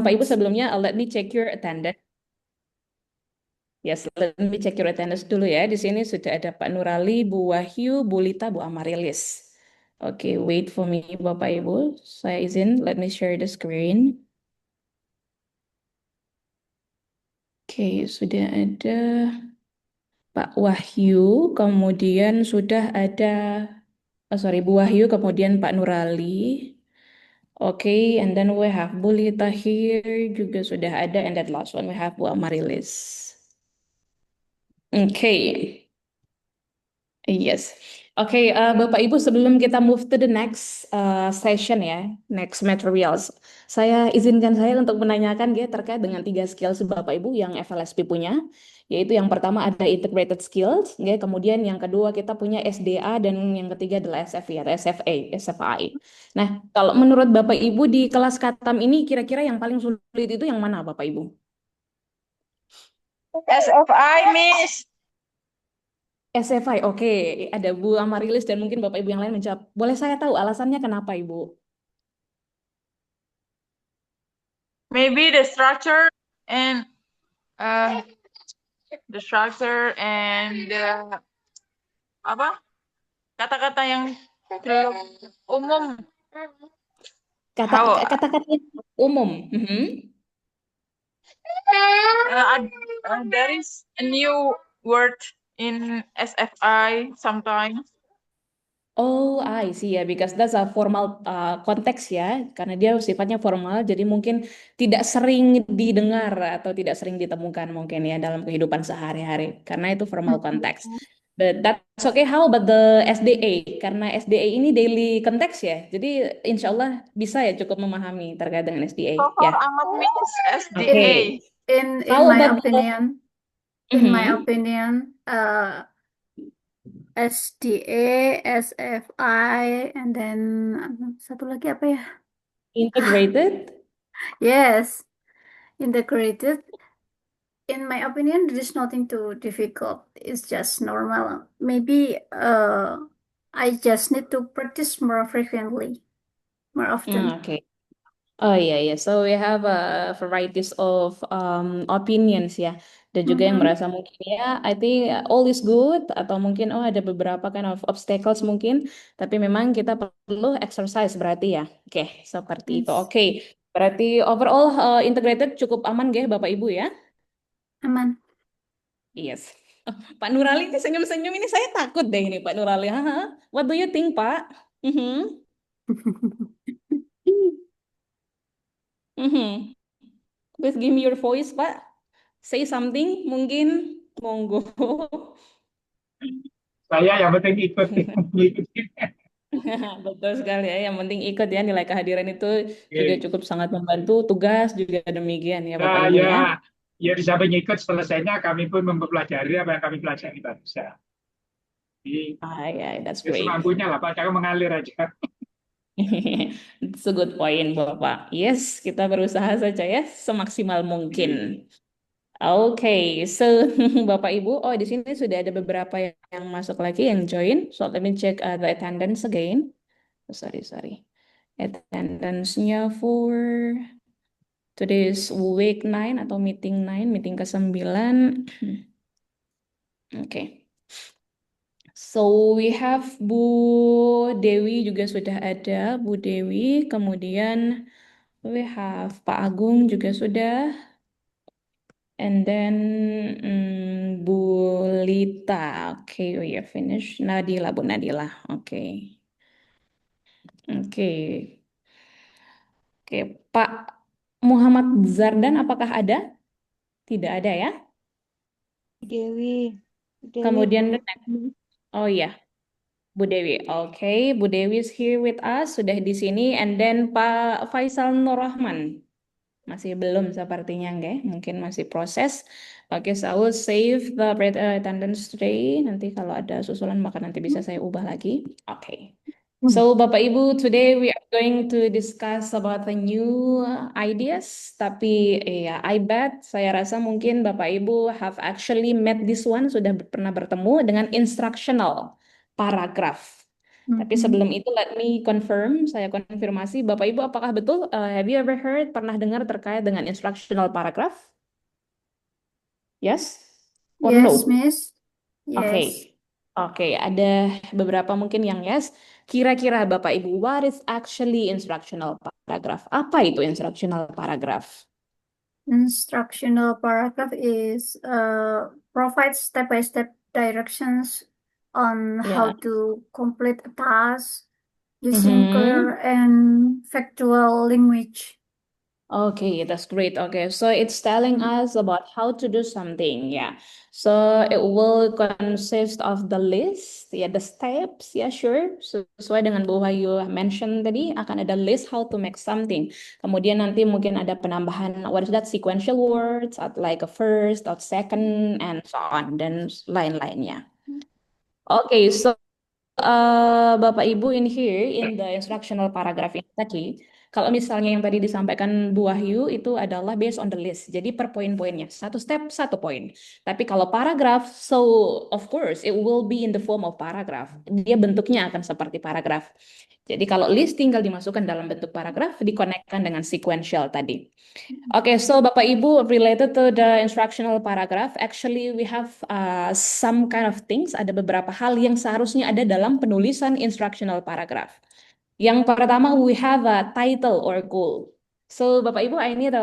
Bapak Ibu sebelumnya, let me check your attendance. Yes, let me check your attendance dulu ya. Di sini sudah ada Pak Nurali, Bu Wahyu, Bu Lita, Bu Amarilis. Oke, wait for me Bapak Ibu. Saya izin, let me share the screen. Oke, sudah ada Pak Wahyu, kemudian sudah ada, oh sorry, Bu Wahyu, kemudian Pak Nurali. Oke, and then we have Bu Lita here, juga sudah ada, and that last one we have Bu Amarilis. Oke. Yes. Oke, Bapak Ibu, sebelum kita move to the next session ya, next materials, saya izinkan saya untuk menanyakan ya terkait dengan tiga skills Bapak Ibu yang FLSP punya, yaitu yang pertama ada integrated skills, ya, kemudian yang kedua kita punya SDA dan yang ketiga adalah SFI atau SFA, SFI. Nah, kalau menurut Bapak Ibu di kelas Katam ini kira-kira yang paling sulit itu yang mana Bapak Ibu? SFI, Miss. SFI, oke. Ada Bu Amarilis dan mungkin Bapak Ibu yang lain menjawab. Boleh saya tahu alasannya kenapa Ibu? Maybe and uh, the structure and the apa kata-kata yang belum umum. Kata How kata-kata yang umum. Mhm. there is a new word in SFI sometimes. Oh, I see ya, because that's a formal konteks ya, karena dia sifatnya formal, jadi mungkin tidak sering didengar atau tidak sering ditemukan mungkin ya dalam kehidupan sehari-hari, karena itu formal konteks. But that's okay. How about the SDA? Karena SDA ini daily konteks ya, jadi insya Allah bisa ya cukup memahami terkait dengan SDA So far ya. amat Miss Oke. SDA. How In my about the opinion, Mhm. SDA, SFI, and then satu lagi apa ya? Integrated? Yes, integrated. In my opinion, there is nothing too difficult. It's just normal. Maybe I just need to practice more frequently, more often. Oke. Oh iya ya, so we have a varieties of opinions ya, dan juga yang Mm-hmm. merasa mungkin ya, I think all is good atau mungkin oh ada beberapa kind of obstacles mungkin, tapi memang kita perlu exercise berarti ya. Oke, seperti itu. Yes, Oke, berarti overall integrated cukup aman ya Bapak Ibu ya. aman. Yes. Oh, Pak Nurali ini senyum-senyum ini saya takut deh ini Pak Nurali. Haha. What do you think Pak? Mhm. Mhm. Please give me your voice, Pak. Say something, mungkin. Monggo. Saya yang penting ikut mengikuti. Betul sekali ya. Yang penting ikut ya. Nilai kehadiran itu juga Oke. cukup sangat membantu. Tugas juga demikian ya, Bapak Nah, Ibu ya, ya. ya di samping ikut selesainya kami pun mempelajari apa yang kami pelajari barusan. Jadi Ah, ya, that's ya great. semampunya lah, Pak. Jangan mengalir aja. It's a good point, Bapak. Yes, kita berusaha saja ya, semaksimal Oke. mungkin. Oke, so Bapak Ibu, oh di sini sudah ada beberapa yang masuk lagi yang join. So let me check the attendance again. Oh, sorry, sorry. Attendance-nya for today's week 9 atau meeting 9, meeting ke-9. Oke. So we have Bu Dewi juga sudah ada, Bu Dewi. Kemudian we have Pak Agung juga sudah. And then Bu Lita. Oke, we are finished. Nadila, Bu Nadila. Oke. Oke. Oke, Pak Muhammad Zardan apakah ada? Tidak ada ya. Dewi, Dewi Kemudian, Bu. oh iya, Bu Dewi. Oke, Bu Dewi is here with us, sudah di sini. And then Pak Faisal Nurrahman. Masih belum sepertinya, nggak? Mungkin masih proses. Oke, so I will save the attendance today. Nanti kalau ada susulan, maka nanti bisa saya ubah lagi. Oke. So, Bapak Ibu, today we are going to discuss about the new ideas. Tapi ya, I bet saya rasa mungkin Bapak Ibu have actually met this one, sudah pernah bertemu dengan instructional paragraph. Tapi Mhm. sebelum itu, let me confirm, saya konfirmasi, Bapak Ibu, apakah betul? Have you ever heard, pernah dengar terkait dengan instructional paragraph? Yes or Yes, no? Miss. Oke, Yes. oke, ada beberapa mungkin yang yes. Kira-kira Bapak Ibu, what is actually instructional paragraph? Apa itu instructional paragraph? Instructional paragraph is provides step-by-step directions on how Ya. to complete a task using clear Mhm. and factual language. Okay, that's great. Okay, so it's telling us about how to do something. Yeah. So it will consist of the list, ya, the steps, ya, sure. Sesuai dengan Bu Wahyu mention tadi, akan ada list how to make something. Kemudian nanti mungkin ada penambahan, what is that, sequential words, atau like a first or second, and so on, dan lain-lainnya. Okay, so Bapak Ibu in here in the instructional paragraph ini tadi, kalau misalnya yang tadi disampaikan Bu Wahyu itu adalah based on the list. Jadi per poin-poinnya, satu step satu poin. Tapi kalau paragraf, so of course it will be in the form of paragraph. Dia bentuknya akan seperti paragraf. Jadi kalau list tinggal dimasukkan dalam bentuk paragraf, dikonekkan dengan sequential tadi. Okay, so Bapak Ibu, related to the instructional paragraph, actually we have some kind of things, ada beberapa hal yang seharusnya ada dalam penulisan instructional paragraph. Yang pertama, we have a title or goal. So Bapak Ibu, I need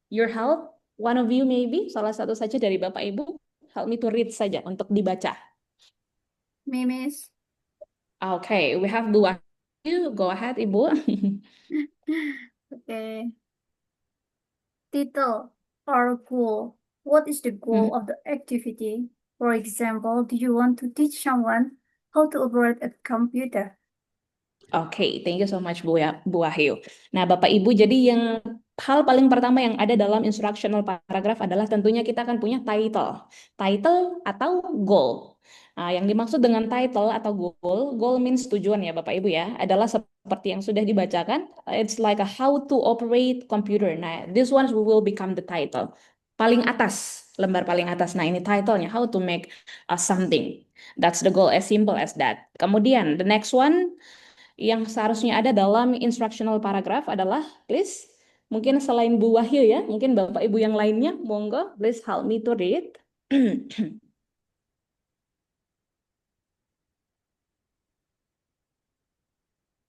your help. One of you maybe, salah satu saja dari Bapak Ibu, help me to read saja untuk dibaca. Me, Miss. Okay, we have Bu Wahyu. Go ahead, Ibu. Okay. Title or goal. What is the goal of the activity? For example, do you want to teach someone how to operate a computer? Oke, thank you so much Bu Wahyu. Nah, Bapak Ibu, jadi yang hal paling pertama yang ada dalam instructional paragraph adalah tentunya kita akan punya title. Title atau goal. Nah, yang dimaksud dengan title atau goal, goal means tujuan ya Bapak Ibu ya, adalah seperti yang sudah dibacakan, it's like a how to operate computer. Nah, this one will become the title. Paling atas, lembar paling atas. Nah, ini titlenya, how to make something. That's the goal, as simple as that. Kemudian, the next one, yang seharusnya ada dalam instructional paragraph adalah, please, mungkin selain Bu Wahyu ya, mungkin Bapak Ibu yang lainnya, monggo, please help me to read.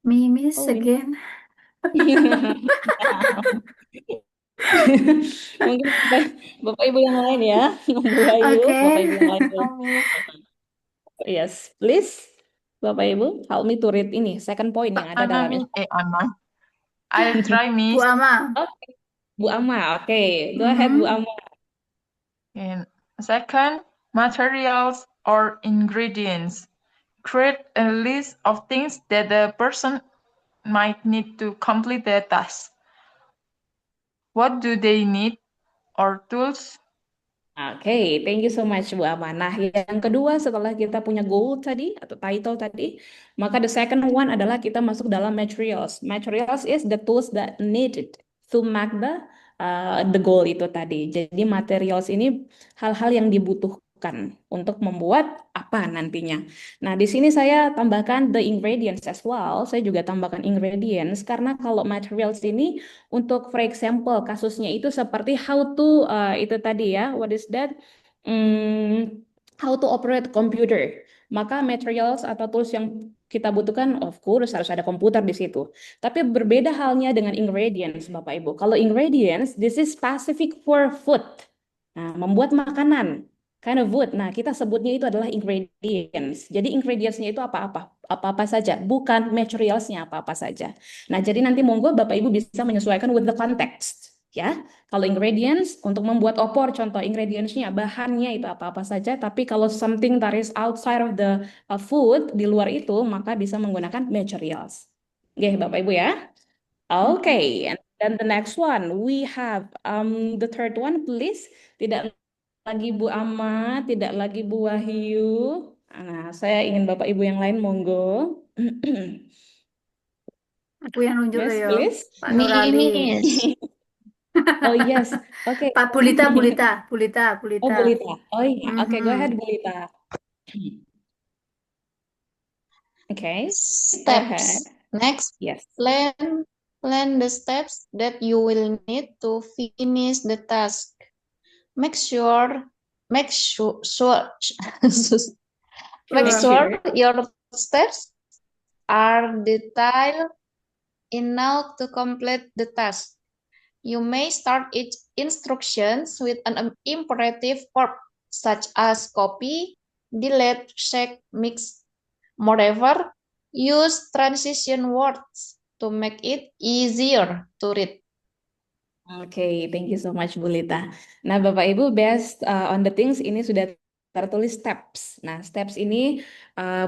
Me, Miss, Oh, ini. again. Mungkin Bapak Ibu yang lain ya, Bu Wahyu, Bapak Okay. Ibu yang lain. Miss. Yes, please, Bapak Ibu, help me to read ini, second point yang ada dalam Miss. instruction. Ama. I'll try, Bu Miss. Ama. Oke, Bu Ama, oke, go ahead Bu Ama. And second, materials or ingredients. Create a list of things that the person might need to complete the task. What do they need? Or tools? Oke, thank you so much Bu Ama. Nah, yang kedua setelah kita punya goal tadi atau title tadi, maka the second one adalah kita masuk dalam materials. Materials is the tools that needed to make the goal itu tadi. Jadi materials ini hal-hal yang dibutuhkan untuk membuat apa nantinya. Nah, di sini saya tambahkan the ingredients as well. Saya juga tambahkan ingredients karena kalau materials ini untuk for example kasusnya itu seperti how to itu tadi ya, what is that? Hmm, how to operate computer. Maka materials atau tools yang kita butuhkan of course harus ada komputer di situ. Tapi berbeda halnya dengan ingredients Bapak Ibu. Kalau ingredients this is specific for food. Nah, membuat makanan kind of food. Nah, kita sebutnya itu adalah ingredients. Jadi ingredientsnya itu apa-apa, apa-apa saja, bukan materialsnya apa-apa saja. Nah, jadi nanti monggo Bapak Ibu bisa menyesuaikan with the context. Ya, kalau ingredients untuk membuat opor, contoh ingredientsnya, bahannya itu apa-apa saja. Tapi kalau something that is outside of the food, di luar itu, maka bisa menggunakan materials. Oke, Bapak Ibu ya. Okay, and then the next one we have the third one, please. Tidak lagi Bu Ama, tidak lagi Bu Wahyu. Nah, saya ingin Bapak Ibu yang lain monggo. Aku yang nunjuk loh Yes, ya. please. Pak Nurali. Miss. Oh yes, oke. Pak Bulita, Bulita, Bulita, Oh Bulita. Bu Lita. Oh iya, oke, go ahead Mhm. Bu Lita. Okay. Go ahead. Steps. Next, Yes. plan the steps that you will need to finish the task. Make sure make sure make Make Sure. sure sure. your steps are detailed enough to complete the task. You may start each instructions with an imperative verb such as copy, delete, check, mix. Moreover, use transition words to make it easier to read. Oke, thank you so much Bu Lita. Nah, Bapak Ibu, based on the things ini sudah tertulis steps. Nah, steps ini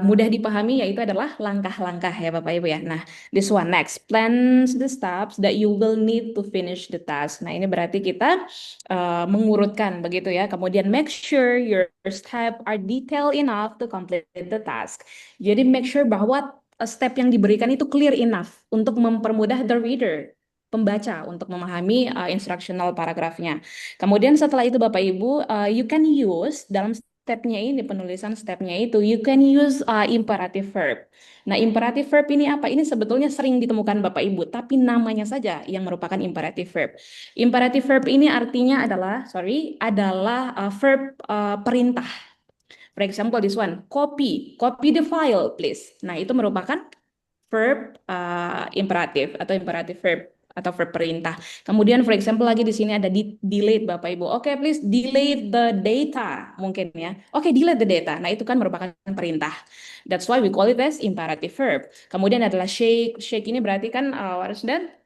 mudah dipahami yaitu adalah langkah-langkah ya Bapak Ibu ya. Nah, this one next, plans the steps that you will need to finish the task. Nah, ini berarti kita mengurutkan begitu ya. Kemudian make sure your step are detailed enough to complete the task. Jadi make sure bahwa step yang diberikan itu clear enough untuk mempermudah the reader pembaca untuk memahami instructional paragrafnya. Kemudian setelah itu Bapak Ibu, you can use dalam stepnya ini, penulisan stepnya itu, you can use imperative verb. Nah, imperative verb ini apa? Ini sebetulnya sering ditemukan Bapak Ibu, tapi namanya saja yang merupakan imperative verb. Imperative verb ini artinya adalah verb perintah. For example, this one, copy the file, please. Nah, itu merupakan verb imperatif atau imperative verb atau verb perintah. Kemudian for example lagi di sini ada delete Bapak Ibu. Oke, please delete the data mungkin ya. Oke, delete the data. Nah, itu kan merupakan perintah. That's why we call it as imperative verb. Kemudian adalah shake. Shake ini berarti kan what is that?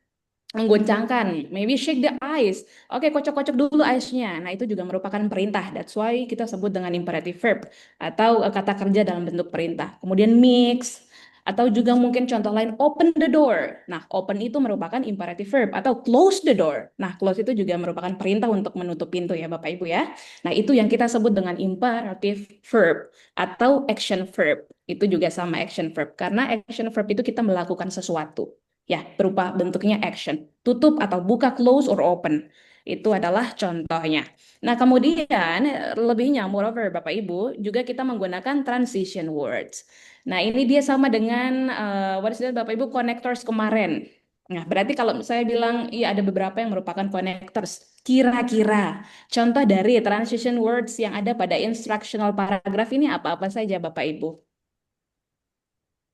Menggoncangkan, maybe shake the ice. Oke, kocok-kocok dulu ice-nya. Nah, itu juga merupakan perintah. That's why kita sebut dengan imperative verb atau kata kerja dalam bentuk perintah. Kemudian mix atau juga mungkin contoh lain open the door. Nah, open itu merupakan imperative verb atau close the door. Nah, close itu juga merupakan perintah untuk menutup pintu ya Bapak Ibu ya. Nah, itu yang kita sebut dengan imperative verb atau action verb. Itu juga sama action verb karena action verb itu kita melakukan sesuatu. Ya, berupa bentuknya action. Tutup atau buka, close or open. Itu adalah contohnya. Nah, kemudian lebihnya, moreover, Bapak Ibu, juga kita menggunakan transition words. Nah, ini dia sama dengan what is that, Bapak Ibu, connectors kemarin. Nah, berarti kalau saya bilang, iya ada beberapa yang merupakan connectors. Kira-kira contoh dari transition words yang ada pada instructional paragraph ini apa-apa saja, Bapak Ibu?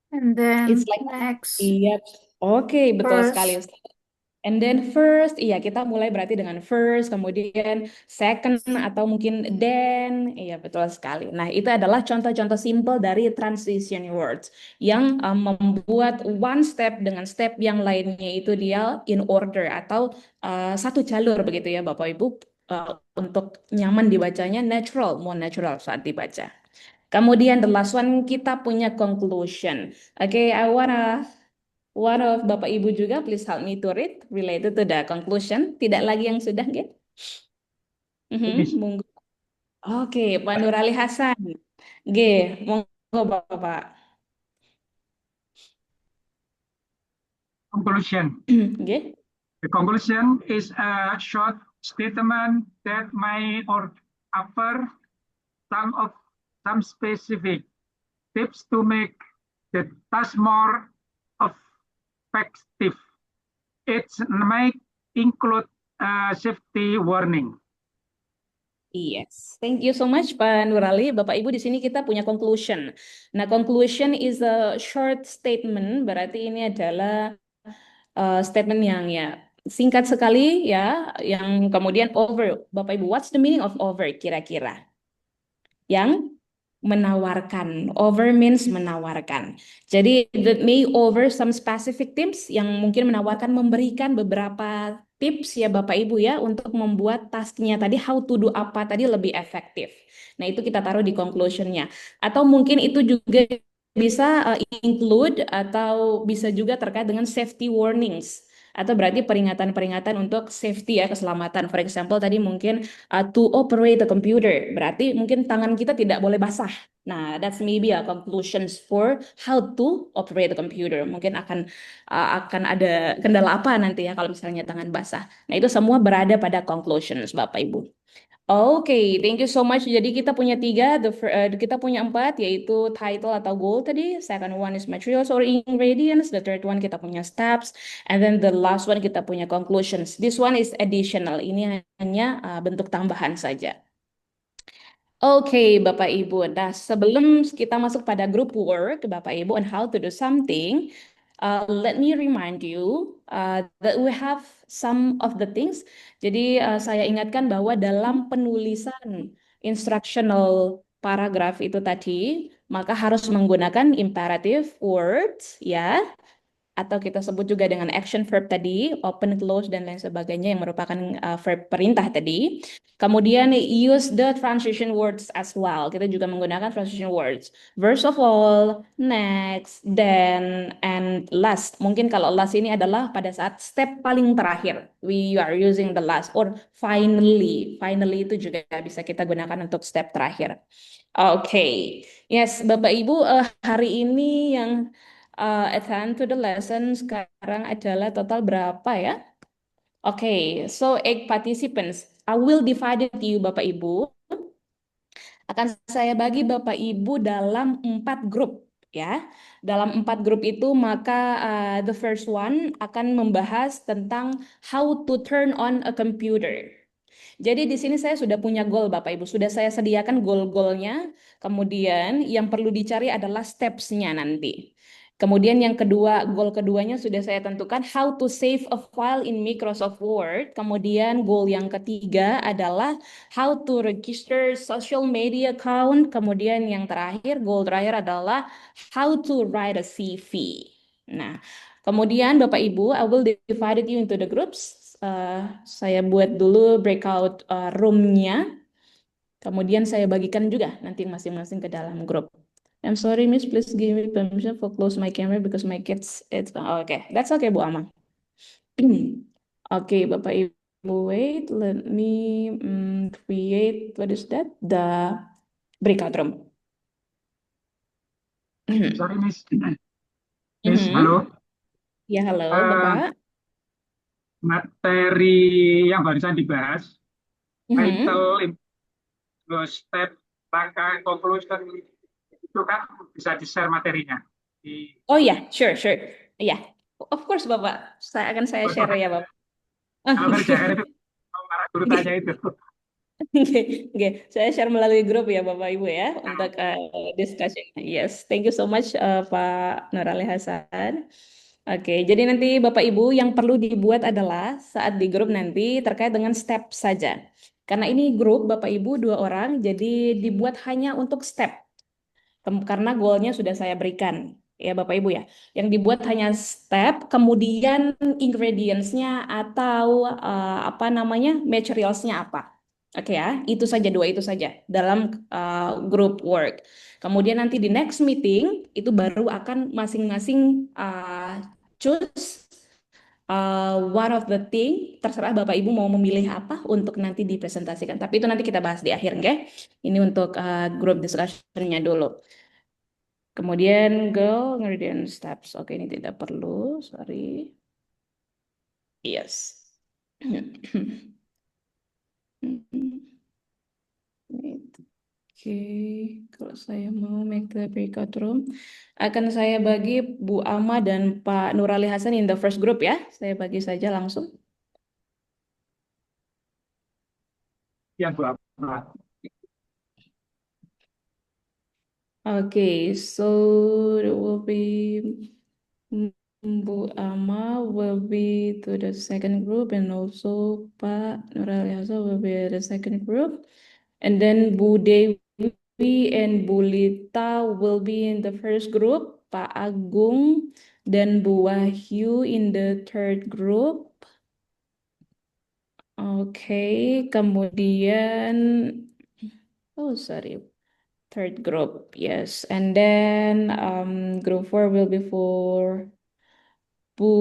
And It's then like, next, iya, oke, betul sekali. first, And then first, iya kita mulai berarti dengan first, kemudian second atau mungkin then, iya betul sekali. Nah itu adalah contoh-contoh simple dari transition words yang membuat one step dengan step yang lainnya itu dia in order atau satu jalur begitu ya Bapak Ibu untuk nyaman dibacanya natural, more natural saat dibaca. Kemudian the last one kita punya conclusion. Oke, I wanna one of Bapak Ibu juga, please help me to read related to the conclusion. Tidak lagi yang sudah, Ge? Monggo. Oke, Pak Nurali Hasan. G, monggo Bapak. Conclusion. G. The conclusion is a short statement that may or offer some specific tips to make the task more effective. It may include a safety warning. Yes, thank you so much Pak Nurali. Bapak Ibu di sini kita punya conclusion. Nah, conclusion is a short statement, berarti ini adalah statement yang ya singkat sekali ya, yang kemudian over. Bapak Ibu, what's the meaning of over kira-kira? Yang menawarkan. Over means menawarkan. Jadi that may over some specific tips yang mungkin menawarkan memberikan beberapa tips ya Bapak Ibu ya untuk membuat tasknya tadi how to do apa tadi lebih efektif. Nah itu kita taruh di conclusionnya. Atau mungkin itu juga bisa include atau bisa juga terkait dengan safety warnings. Atau berarti peringatan-peringatan untuk safety ya, keselamatan. For example, tadi mungkin to operate the computer. Berarti mungkin tangan kita tidak boleh basah. Nah, that's maybe a conclusions for how to operate the computer. Mungkin akan ada kendala apa nanti ya kalau misalnya tangan basah. Nah, itu semua berada pada conclusions, Bapak Ibu. Oke, thank you so much. Jadi kita punya tiga, kita punya empat, yaitu title atau goal tadi. Second one is materials or ingredients. The third one kita punya steps, and then the last one kita punya conclusions. This one is additional. Ini hanya bentuk tambahan saja. Oke, Bapak Ibu. Nah, sebelum kita masuk pada group work, Bapak Ibu, on how to do something, let me remind you that we have some of the things. Jadi, saya ingatkan bahwa dalam penulisan instructional paragraph itu tadi, maka harus menggunakan imperative words, ya, atau kita sebut juga dengan action verb tadi, open, close, dan lain sebagainya yang merupakan verb perintah tadi. Kemudian use the transition words as well. Kita juga menggunakan transition words. First of all, next, then, and last. Mungkin kalau last ini adalah pada saat step paling terakhir. We are using the last or finally. Finally itu juga bisa kita gunakan untuk step terakhir. Oke, yes, Bapak Ibu, hari ini yang attend to the lesson sekarang adalah total berapa ya? Oke, so 8 participants. I will divide it to you, Bapak Ibu. Akan saya bagi Bapak Ibu dalam 4 grup ya. Dalam 4 grup itu maka the first one akan membahas tentang how to turn on a computer. Jadi di sini saya sudah punya goal Bapak Ibu, sudah saya sediakan goal-goalnya. Kemudian yang perlu dicari adalah steps-nya nanti. Kemudian yang kedua, goal keduanya sudah saya tentukan how to save a file in Microsoft Word. Kemudian goal yang ketiga adalah how to register social media account. Kemudian yang terakhir, goal terakhir adalah how to write a CV. Nah, kemudian Bapak Ibu, I will divide you into the groups. Saya buat dulu breakout room-nya. Kemudian saya bagikan juga nanti masing-masing ke dalam grup. I'm sorry, Miss. Please give me permission for close my camera because my kids. Okay, that's okay, Bu Ama. Oke, Bapak Ibu, wait. Let me create what is that? The breakout room. Sorry, Miss. Miss, halo. Ya, halo, Bapak. Materi yang barusan dibahas, title, step, langkah, conclusion, itu kan bisa di-share materinya. Oh ya, sure. Ya, of course, Bapak. Saya share ya, Bapak. Kalau kerjaan itu, guru tanya itu. Oke, saya share melalui grup ya Bapak Ibu ya untuk discussion. Yes, thank you so much Pak Nurali Hasan. Oke, jadi nanti Bapak Ibu yang perlu dibuat adalah saat di grup nanti terkait dengan step saja. Karena ini grup Bapak Ibu 2 orang, jadi dibuat hanya untuk step. Karena goalnya sudah saya berikan ya Bapak Ibu ya. Yang dibuat hanya step, kemudian ingredients-nya atau materials-nya apa. Oke ya, itu saja 2 itu saja dalam group work. Kemudian nanti di next meeting itu baru akan masing-masing choose one of the thing, terserah Bapak Ibu mau memilih apa untuk nanti dipresentasikan. Tapi itu nanti kita bahas di akhir, oke? Ini untuk group discussion-nya dulu. Kemudian goal, ingredient steps. Oke, ini tidak perlu, sorry. Yes. Oke, kalau saya mau make the breakout room, akan saya bagi Bu Ama dan Pak Nurali Hasan in the first group ya. Saya bagi saja langsung. Yang Bu Ama. Okay, so it will be Bu Ama will be to the second group and also Pak Nurali Hasan will be the second group. And then Bu Dewi and Bu Lita will be in the first group. Pak Agung dan Bu Wahyu in the third group. Oke, kemudian sorry, third group, yes. And then group 4 will be for Bu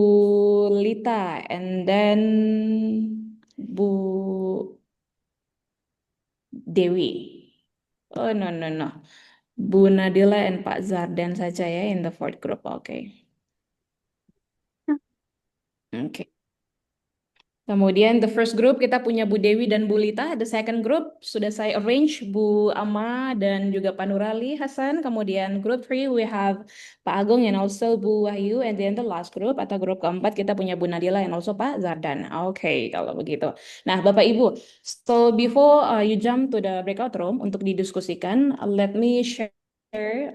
Lita and then Bu Dewi. Oh, no. Bu Nadila and Pak Zardan saja ya in the fourth group. Oke. Oke. Kemudian the first group kita punya Bu Dewi dan Bu Lita. The second group sudah saya arrange Bu Ama dan juga Pak Nurali Hasan. Kemudian group 3 we have Pak Agung and also Bu Wahyu. And then the last group atau grup keempat kita punya Bu Nadila and also Pak Zardan. Oke, kalau begitu. Nah, Bapak Ibu, so before you jump to the breakout room untuk didiskusikan, let me share.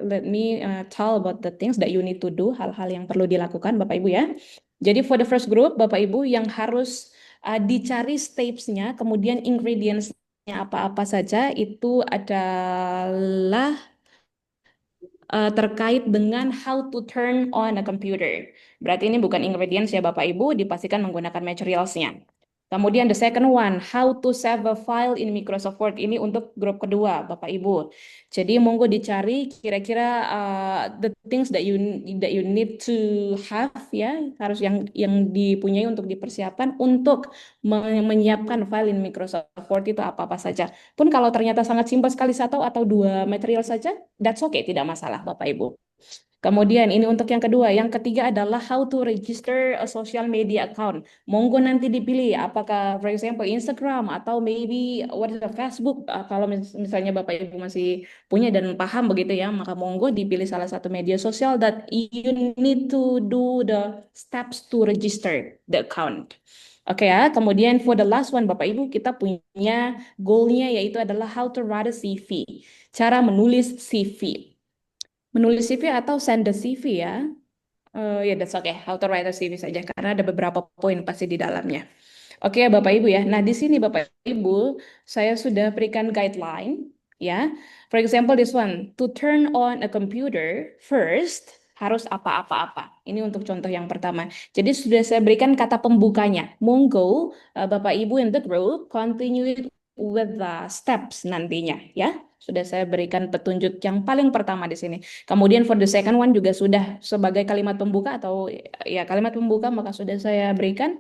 Let me tell about the things that you need to do, hal-hal yang perlu dilakukan, Bapak Ibu ya. Jadi for the first group, Bapak Ibu yang harus dicari stepsnya, kemudian ingredientsnya apa-apa saja itu adalah terkait dengan how to turn on a computer. Berarti ini bukan ingredients ya Bapak Ibu, dipastikan menggunakan materialsnya. Kemudian the second one, how to save a file in Microsoft Word. Ini untuk grup kedua Bapak Ibu. Jadi monggo dicari kira-kira the things that you need to have ya, harus yang dipunyai untuk dipersiapkan untuk menyiapkan file in Microsoft Word itu apa-apa saja. Pun kalau ternyata sangat simpel sekali satu atau dua material saja, that's okay, tidak masalah Bapak Ibu. Kemudian ini untuk yang kedua. Yang ketiga adalah how to register a social media account. Monggo nanti dipilih apakah for example Instagram atau maybe what is the Facebook. Kalau misalnya Bapak Ibu masih punya dan paham begitu ya, maka monggo dipilih salah satu media sosial that you need to do the steps to register the account. Oke ya, kemudian for the last one Bapak Ibu kita punya goalnya yaitu adalah how to write a CV. Cara menulis CV. Menulis CV atau send the CV ya. Ya, that's okay. How to write a CV saja karena ada beberapa poin pasti di dalamnya. Oke ya Bapak Ibu ya. Nah di sini Bapak Ibu saya sudah berikan guideline ya. For example this one, to turn on a computer first harus apa-apa-apa. Ini untuk contoh yang pertama. Jadi sudah saya berikan kata pembukanya. Monggo Bapak Ibu in the group continue with the steps nantinya ya. Sudah saya berikan petunjuk yang paling pertama di sini. Kemudian for the second one juga sudah sebagai kalimat pembuka atau ya kalimat pembuka maka sudah saya berikan.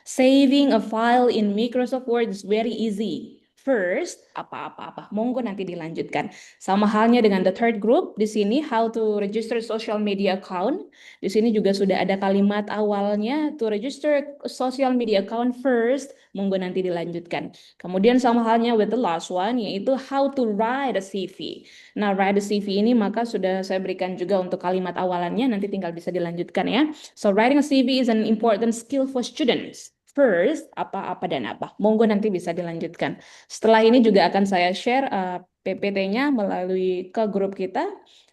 Saving a file in Microsoft Word is very easy. First, apa-apa-apa. Monggo nanti dilanjutkan. Sama halnya dengan the third group, di sini how to register social media account. Di sini juga sudah ada kalimat awalnya to register social media account first. Monggo nanti dilanjutkan. Kemudian sama halnya with the last one, yaitu how to write a CV. Nah, write a CV ini maka sudah saya berikan juga untuk kalimat awalannya, nanti tinggal bisa dilanjutkan ya. So, writing a CV is an important skill for students. First, apa-apa dan apa. Monggo nanti bisa dilanjutkan. Setelah ini juga akan saya share PPT-nya melalui ke grup kita,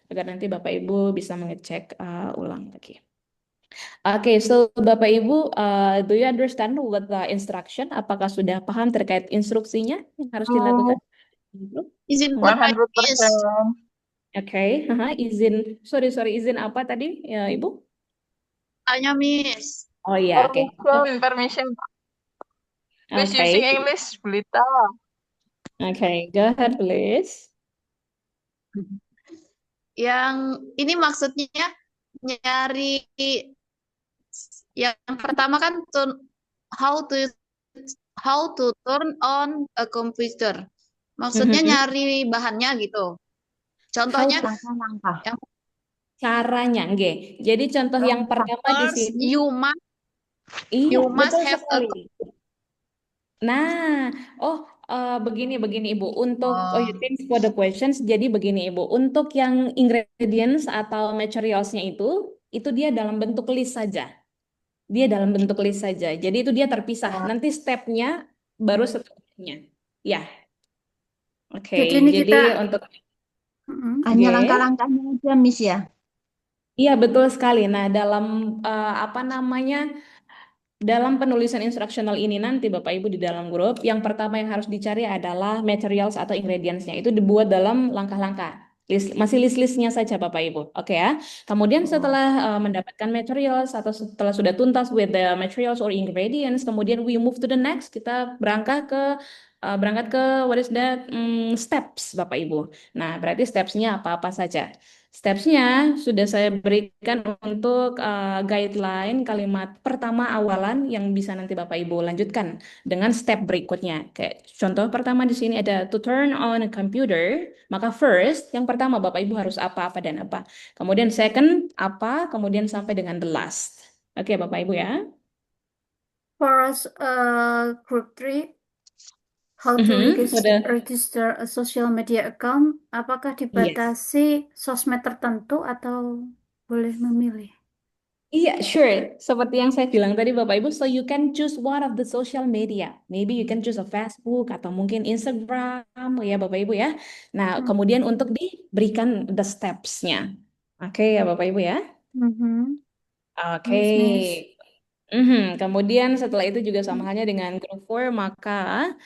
agar nanti Bapak Ibu bisa mengecek ulang lagi. Oke, so Bapak Ibu, do you understand what the instruction? Apakah sudah paham terkait instruksinya yang harus dilakukan? Izin buat 100%. Oke, izin, sorry, izin apa tadi ya Ibu? tanya Miss. Oh iya, oke. Permission. Please Oke. using English, Belita. Oke, go ahead please. Yang ini maksudnya nyari yang pertama kan how to turn on a computer. Maksudnya nyari bahannya gitu. Contohnya langkah-langkah. yang Caranya, nggih. Jadi contoh yang pertama di first, sini. you Iya, must betul have sekali. Nah, begini Ibu. Untuk thanks for the questions. Jadi begini Ibu, untuk yang ingredients atau materialsnya itu dia dalam bentuk list saja. Dia dalam bentuk list saja. Jadi itu dia terpisah. Nanti stepnya baru setelahnya. Ya. Oke. Jadi ini Jadi kita untuk Hanya Oke. langkah-langkahnya aja, Miss ya. Iya, betul sekali. Nah, dalam apa namanya? Dalam penulisan instructional ini nanti Bapak Ibu di dalam grup, yang pertama yang harus dicari adalah materials atau ingredientsnya. Itu dibuat dalam langkah-langkah. Masih list-listnya saja Bapak Ibu. Oke ya. Kemudian setelah mendapatkan materials atau setelah sudah tuntas with the materials or ingredients, kemudian we move to the next. Kita berangkat ke what is that steps Bapak Ibu. Nah, berarti stepsnya apa-apa saja. Stepsnya sudah saya berikan untuk guideline kalimat pertama awalan yang bisa nanti Bapak Ibu lanjutkan dengan step berikutnya. Kayak contoh pertama di sini ada to turn on a computer. Maka first, yang pertama Bapak Ibu harus apa dan apa. Kemudian second, apa, kemudian sampai dengan the last. Oke Bapak Ibu ya. For us, group 3, how to Udah. register a social media account, apakah Yes. dibatasi sosmed tertentu atau boleh memilih? Iya, sure. Seperti yang saya bilang tadi Bapak Ibu, so you can choose one of the social media. Maybe you can choose a Facebook atau mungkin Instagram ya Bapak Ibu ya. Nah, Hmm. kemudian untuk diberikan the steps-nya. Oke ya Bapak Ibu ya. Mhm. Oke. Yes, Miss. Kemudian setelah itu juga sama halnya dengan group 4, maka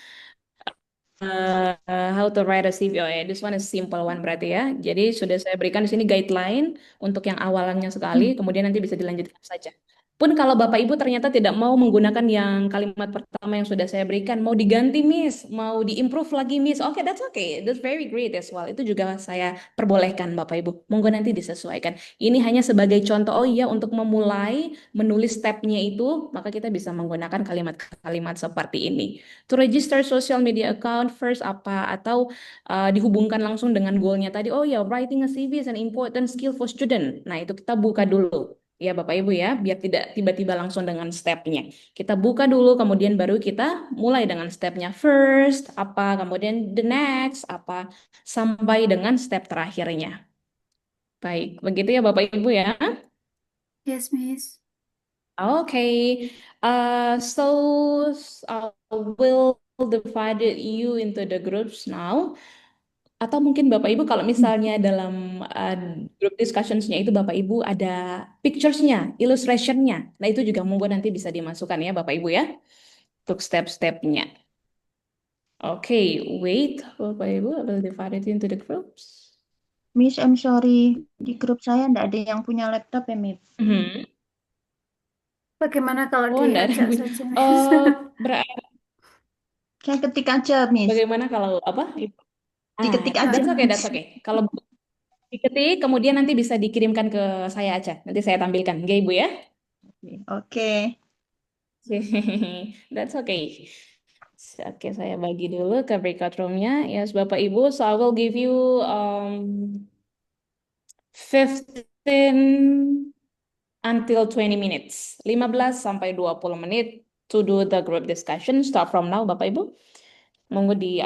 how to write a CV. Oh ya, this one is simple one berarti ya. Jadi sudah saya berikan di sini guideline untuk yang awalannya sekali, kemudian nanti bisa dilanjutkan saja. Pun kalau Bapak Ibu ternyata tidak mau menggunakan yang kalimat pertama yang sudah saya berikan, mau diganti Miss, mau diimprove lagi Miss, oke, that's okay, that's very great as well. Itu juga saya perbolehkan Bapak Ibu. Monggo nanti disesuaikan. Ini hanya sebagai contoh, oh iya untuk memulai menulis stepnya itu, maka kita bisa menggunakan kalimat-kalimat seperti ini. To register social media account first apa atau dihubungkan langsung dengan goalnya tadi. Oh ya, writing a CV is an important skill for student. Nah, itu kita buka dulu. Ya, Bapak Ibu ya, biar tidak tiba-tiba langsung dengan stepnya. Kita buka dulu, kemudian baru kita mulai dengan stepnya first, apa, kemudian the next, apa, sampai dengan step terakhirnya. Baik, begitu ya Bapak Ibu ya. Yes, Miss. Okay, so I will divide you into the groups now. Atau mungkin Bapak Ibu kalau misalnya dalam group discussions-nya itu Bapak Ibu ada pictures-nya, illustration-nya. Nah itu juga monggo nanti bisa dimasukkan ya Bapak Ibu ya untuk step-stepnya. Okay, wait Bapak Ibu, I will divide it into the groups. Miss, I'm sorry. Di grup saya nggak ada yang punya laptop ya, Miss. Mhm. Bagaimana kalau Oh, enggak ada yang diajak punya. saja, Miss? Saya ketik aja, Miss. Bagaimana kalau apa? Diketik aja. That's okay, that's okay. Kalau diketik, kemudian nanti bisa dikirimkan ke saya aja. Nanti saya tampilkan, oke Ibu ya? Oke. That's okay. Oke, saya bagi dulu ke breakout room-nya. Yes, Bapak Ibu. So I will give you 15 until 20 minutes. 15 sampai 20 menit to do the group discussion. Start from now, Bapak Ibu. Monggo di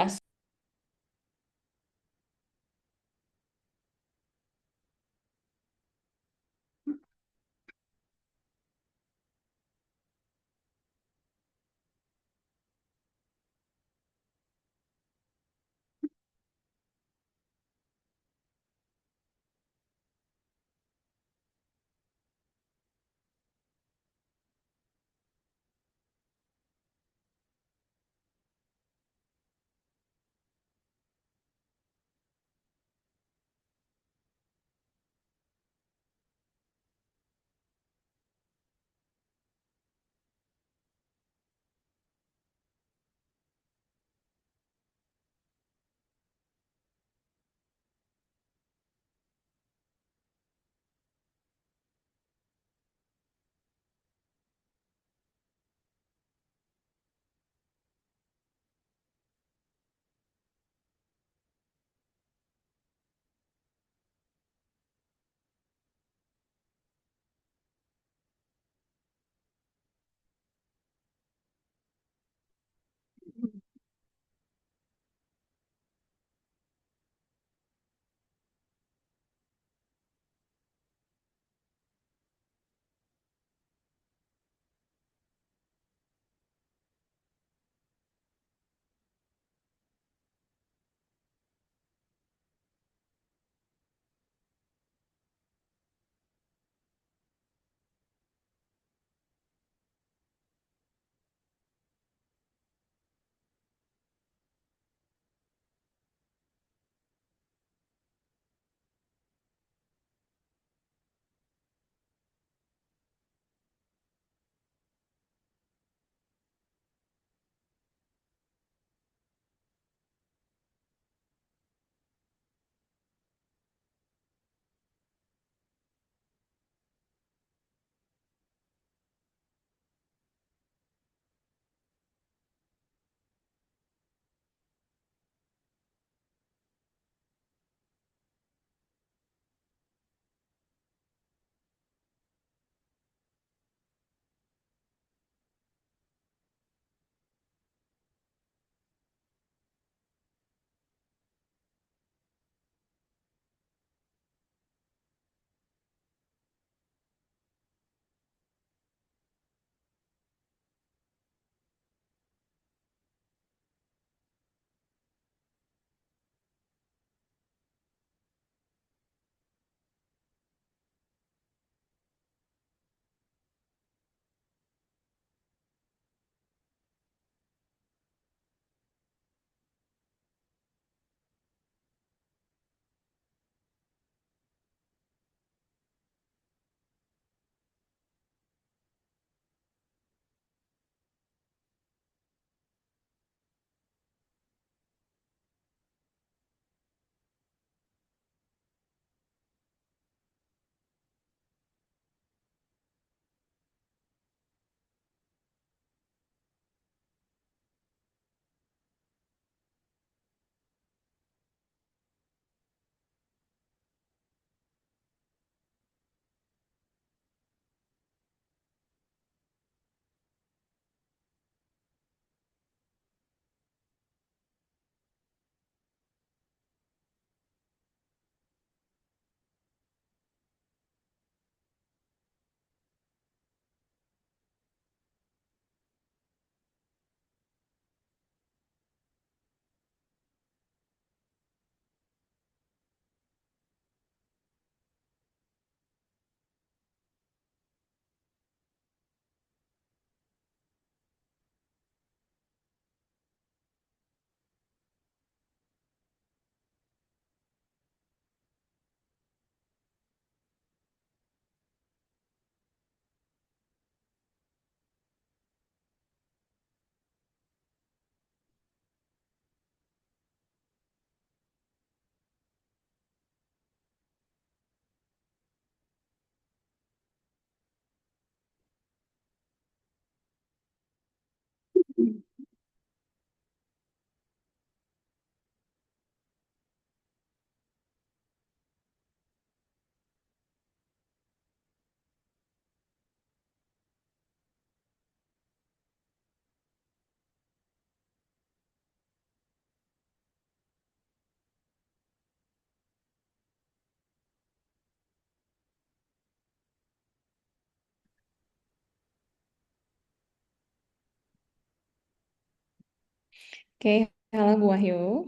Oke, halo Bu Wahyu.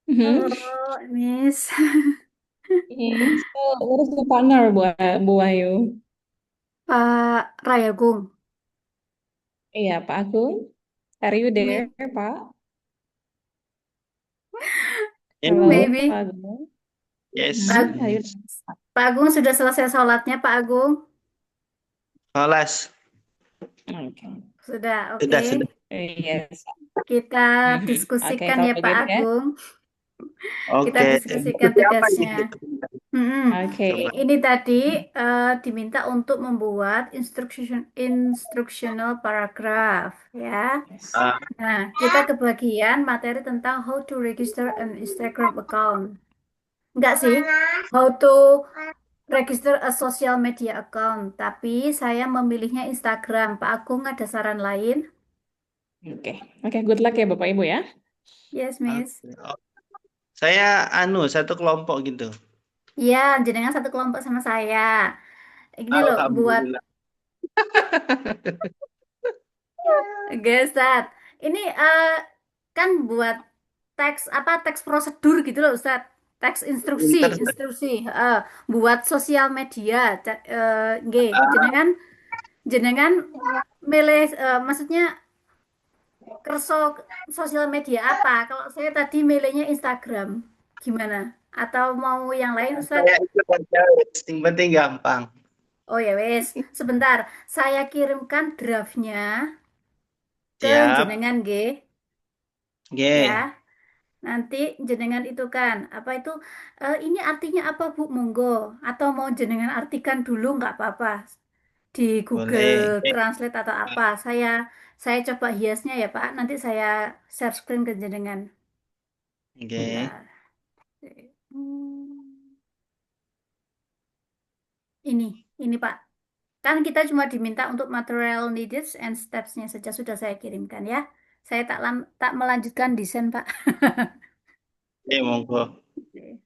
Mhm. Halo, Miss. Yes. So, what is the partner, Bu Wahyu? Pak Rayagung. Iya, Pak Agung. Are you there, May- Pak? Halo, Maybe. Pak Agung. Yes, Pak, Are you Pak Agung sudah selesai sholatnya, Pak Agung? Olas. Oke. Sudah, Sudah, oke. sudah. Yes. Kita Oke, diskusikan kalau ya, Pak begitu ya. Agung. Kita Oke. diskusikan Seperti apa ini? tugasnya. Oke. Coba. Ini tadi diminta untuk membuat instructional paragraph, ya. Yes. Nah, kita kebagian materi tentang how to register an Instagram account. Enggak sih, how to register a social media account. Tapi saya memilihnya Instagram. Pak Agung ada saran lain? Oke. Oke, good luck ya Bapak Ibu ya. Yes, Miss. Oh, saya satu kelompok gitu. Iya, jenengan satu kelompok sama saya. Ini loh, buat Alhamdulillah. Ustaz. Ini kan buat teks prosedur gitu loh, Ustaz. Teks Pinter. instruksi buat sosial media. Nggih, jenengan milih maksudnya kerso sosial media apa? Kalau saya tadi milihnya Instagram. Gimana? Atau mau yang lain, Ustaz? Saya ikut aja. Yang penting gampang. Oh ya wes, sebentar. Saya kirimkan draftnya ke Siap. jenengan, G. Ya. Oke. Nanti jenengan itu kan, apa itu, ini artinya apa Bu? Monggo. Atau mau jenengan artikan dulu nggak apa-apa. Di Google Boleh. Translate atau apa. Saya coba hiasnya ya Pak. Nanti saya share screen ke jenengan. Oke. Bentar. Hmm, ini Pak. Kan kita cuma diminta untuk material needs and steps-nya saja sudah saya kirimkan ya. Saya tak melanjutkan desain Pak. Oke, monggo. Oke.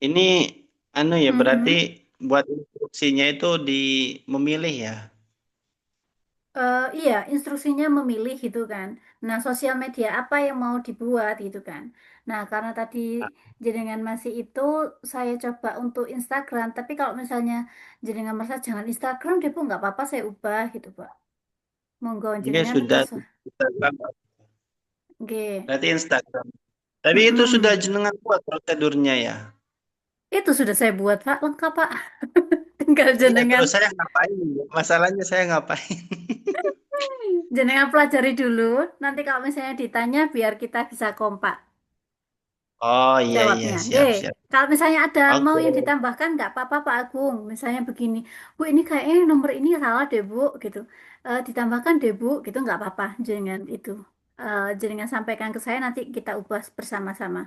Ini ya berarti Mhm. buat instruksinya itu memilih ya. Iya, instruksinya memilih gitu kan. Nah, sosial media apa yang mau dibuat gitu kan. Nah, karena tadi jenengan masih itu, saya coba untuk Instagram. Tapi kalau misalnya jenengan merasa jangan Instagram, deh Bu, nggak apa-apa, saya ubah gitu, Pak. Monggo Oke, jenengan sudah terserah. Instagram. Oke. Berarti Instagram. Tapi itu sudah Mm-mm. jenengan buat prosedurnya ya. Itu sudah saya buat, Pak. Lengkap, Pak. Kalau Iya, jenengan terus saya ngapain? Masalahnya saya ngapain? jenengan pelajari dulu. Nanti kalau misalnya ditanya biar kita bisa kompak Oh iya iya jawabnya. Oke. siap siap. Kalau misalnya ada mau Oke. yang ditambahkan nggak apa-apa Pak Agung. Misalnya begini, Bu ini kayaknya nomor ini salah deh Bu gitu. Ditambahkan deh Bu gitu nggak apa-apa. Jangan itu. Jangan sampaikan ke saya nanti kita ubah bersama-sama.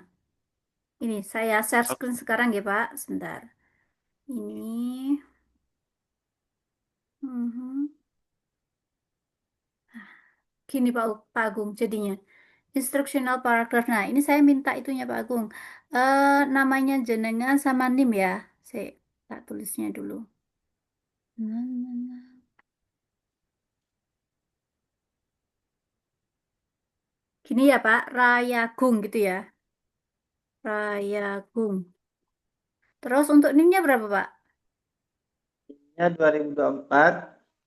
Ini saya share screen sekarang ya Pak. Sebentar. Ini. Mhm. Gini Pak Agung jadinya. Instructional paragraph. Nah, ini saya minta itunya Pak Agung. Namanya jenengan sama NIM ya. Saya tak tulisnya dulu. Gini ya Pak, Rayagung gitu ya. Rayagung. Terus untuk NIM-nya berapa Pak? Ya 2024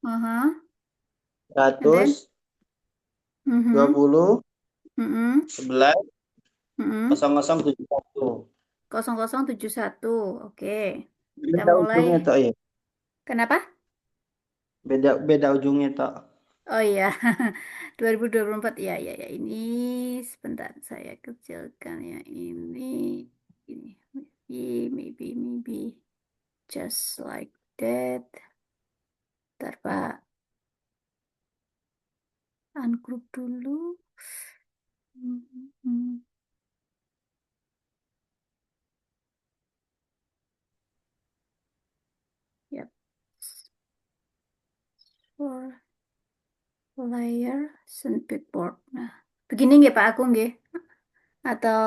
Aha. And then? 100 Mhm. 20 Mhm. 11 Mhm. 0071. 0071. Oke. Kita Beda mulai. ujungnya toh ya. Kenapa? Beda beda ujungnya toh. Oh iya. 2024 ya ya ya ini sebentar saya kecilkan ya ini maybe just like that. Bentar Pak, ungroup dulu. Hmm. Yap. For layer board. Nah, begini nggih Pak Agung nggih? Atau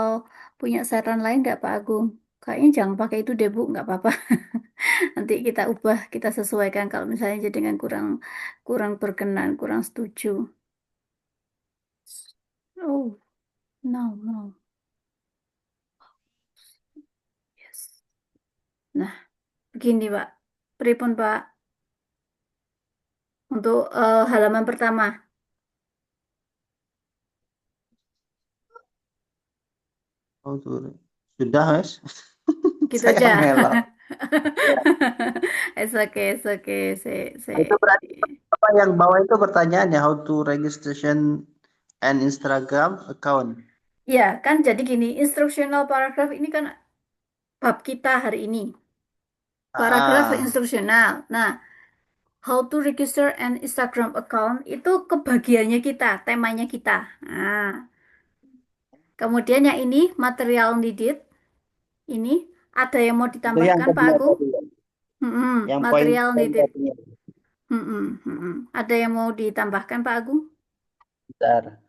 punya saran lain nggak Pak Agung? Kayaknya jangan pakai itu deh Bu, nggak apa-apa. Nanti kita ubah, kita sesuaikan kalau misalnya jadi dengan kurang kurang berkenan, kurang setuju. Oh, no, no. Yes. Nah, begini Pak. Pripun Pak? Untuk halaman pertama. Oh, tuh. Sudah, Mas. Gitu Saya aja. melok. Ya. It's okay, it's okay. Itu berarti apa yang bawah itu pertanyaannya how to registration and Instagram account. Ya, kan jadi gini, instructional paragraph ini kan bab kita hari ini. Paragraf Ah, instruksional. Nah, how to register an Instagram account itu kebagiannya kita, temanya kita. Nah, kemudian yang ini material needed. Ini ada yang mau itu yang ditambahkan Pak kedua Agung? tadi. Yang Material poin needed. tadi. Ada yang mau ditambahkan Pak Agung? Bentar.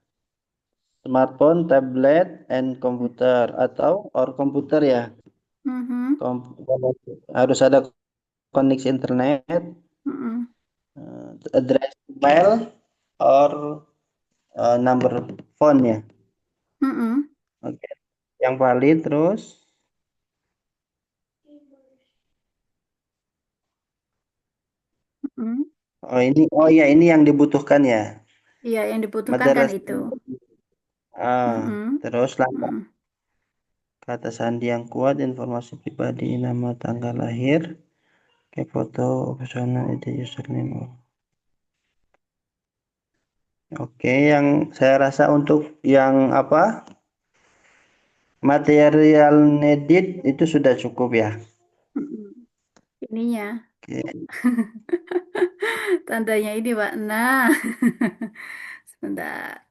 Smartphone, tablet, and computer atau or komputer ya. Mhm, Harus ada koneksi internet, mhm, address email, or number phone ya. mhm, Oke. Yang valid terus. mhm. Oh iya ini yang dibutuhkan ya. Iya, yang dibutuhkan kan Madrasah. itu. Ah, Mhm, terus langkah mhm, kata sandi yang kuat, informasi pribadi, nama tanggal lahir, kayak foto, personal ID, username. Oke, yang saya rasa untuk yang apa material needed itu sudah cukup ya. mhm. Ininya, Oke. tandanya ini Pak. Nah, sebentar.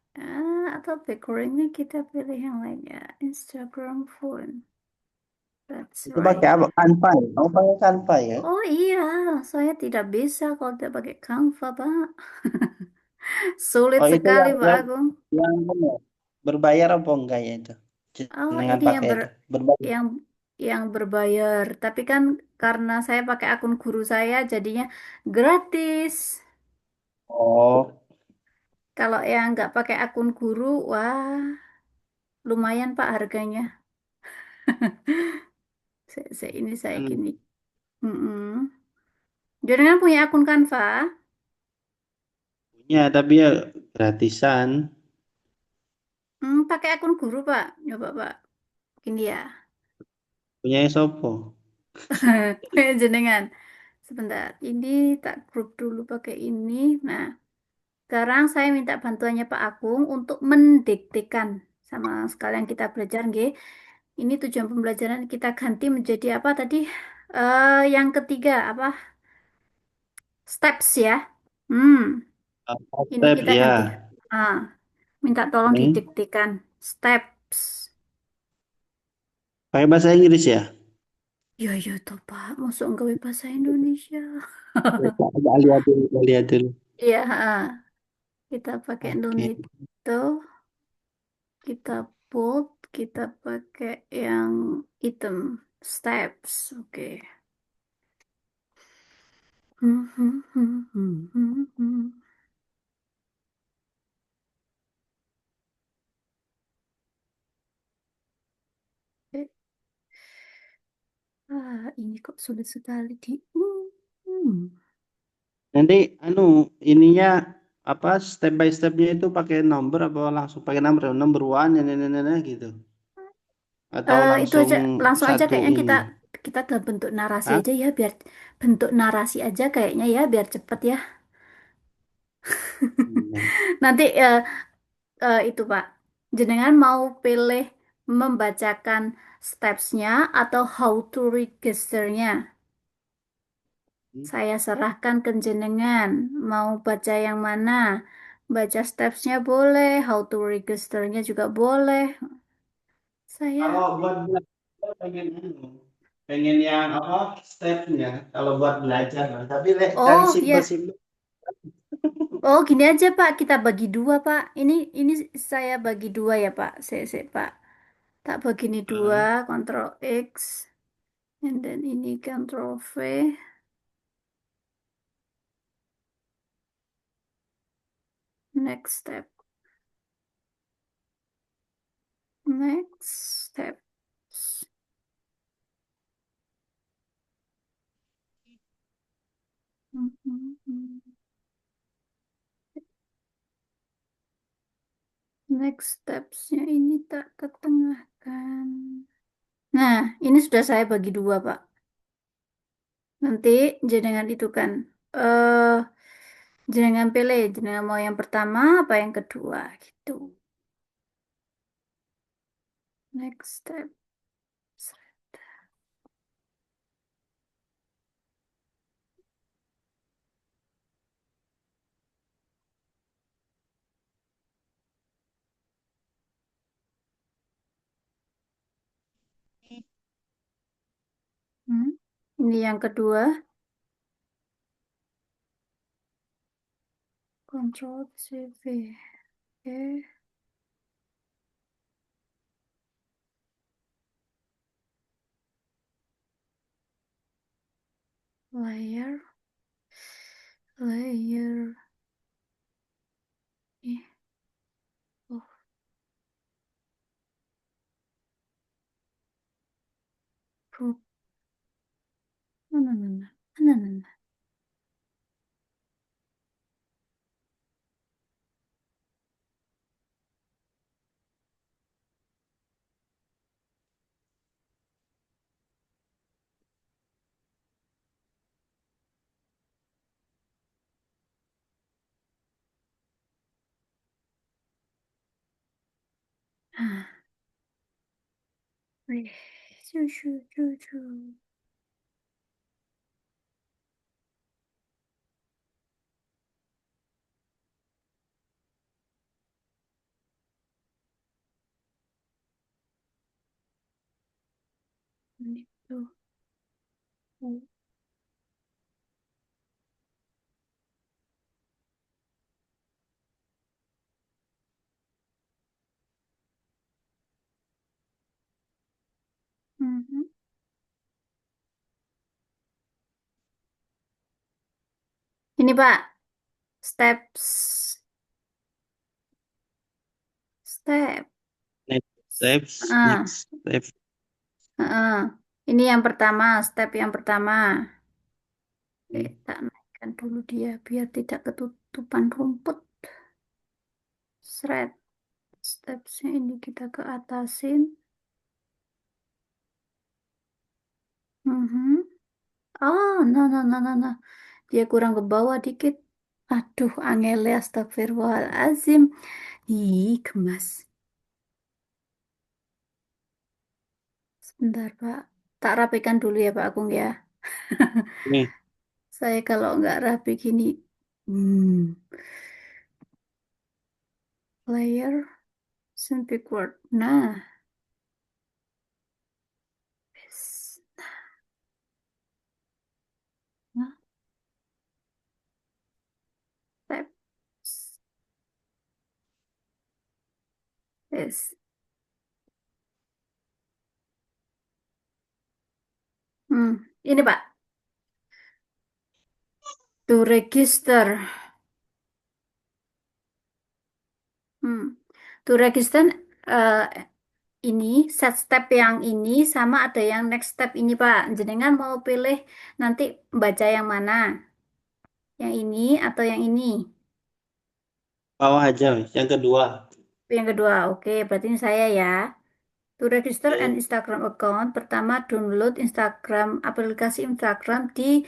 Atau backgroundnya kita pilih yang lainnya. Instagram phone. That's Itu right. pakai apa? Canva ya? Oh, pakai Canva ya? Oh iya, saya tidak bisa kalau tidak pakai Canva, Pak. Sulit Oh, itu sekali, yang Pak Agung. yang mana? Berbayar apa enggak ya itu? Oh, Dengan ini pakai itu. Berbayar. yang yang berbayar. Tapi kan karena saya pakai akun guru saya, jadinya gratis. Oh, Kalau yang nggak pakai akun guru, wah, lumayan Pak harganya. Saya hmm, gini. Mm-mm. Jadi kan punya akun Canva, punya tapi ya gratisan. pakai akun guru Pak. Coba Pak, ini ya. Punya Sopo. Punya jenengan. sebentar. Ini tak grup dulu pakai ini. Nah, sekarang saya minta bantuannya Pak Agung untuk mendiktekan sama sekalian kita belajar, nggih. Ini tujuan pembelajaran kita ganti menjadi apa tadi? Yang ketiga apa? Steps ya. Hmm, ini Step kita ya. ganti. Ah, minta tolong Hmm. didiktekan. Steps. Pakai bahasa Inggris ya. Ya, ya toh Pak. Masuk nggak bahasa Indonesia? Coba lihat dulu, kita lihat dulu. Iya, kita pakai Oke. Nunito. Kita bold. Kita pakai yang item. Steps. Oke. Hmm, hmm, hmm, hmm, hmm, hmm. Eh, ini kok sulit sekali di. Nanti ininya apa step by stepnya itu pakai nomor apa langsung pakai nomor number one gitu atau Itu langsung aja langsung aja satu kayaknya ini. kita dalam bentuk narasi Hah? aja ya biar bentuk narasi aja kayaknya ya biar cepet ya. Hmm. Nanti itu Pak, jenengan mau pilih membacakan steps-nya atau how to register-nya. Saya serahkan ke jenengan. Mau baca yang mana? Baca steps-nya boleh, how to register-nya juga boleh. Kalau Saya, buat belajar pengen yang apa stepnya kalau buat belajar tapi cari oh ya, simpel-simpel. oh gini aja Pak, kita bagi dua Pak. Ini saya bagi dua ya Pak. Saya Pak. Tak begini dua, Heeh. Ctrl X, and then ini Ctrl V. Next step. Next step. Next steps-nya ini tak ketengahkan. Nah, ini sudah saya bagi dua, Pak. Nanti jenengan itu kan, jenengan pilih, jenengan mau yang pertama apa yang kedua, gitu. Next step. Hmm. Ini yang kedua. Control CV. Oke. Layer. Layer. Oh, group. No, no, no, no. No, no, no. Ah. Wih. Cu, cu, cu, cu. Itu. Mhm. Ini Pak, steps, step. Next steps, Ah, next step. Ini yang pertama, step yang pertama. Hmm. Tak naikkan dulu dia biar tidak ketutupan rumput. Shred. Stepsnya ini kita ke atasin. Mhm. Oh, no. Dia kurang ke bawah dikit. Aduh, angele, astagfirullahaladzim. Ih, gemas. Sebentar, Pak. Tak rapikan dulu ya, Pak Agung ya. Nih, Saya kalau nggak rapi gini, hmm, player, simple word. Nah, yes. Nah, tap. Yes. Ini Pak, to register. Hmm. To register eh, ini set step yang ini sama ada yang next step ini Pak. Jenengan mau pilih nanti baca yang mana? Yang ini atau yang ini? bawah aja, yang kedua. Yang kedua, oke. Berarti ini saya ya. To register an Oke. Instagram account, pertama download Instagram, aplikasi Instagram di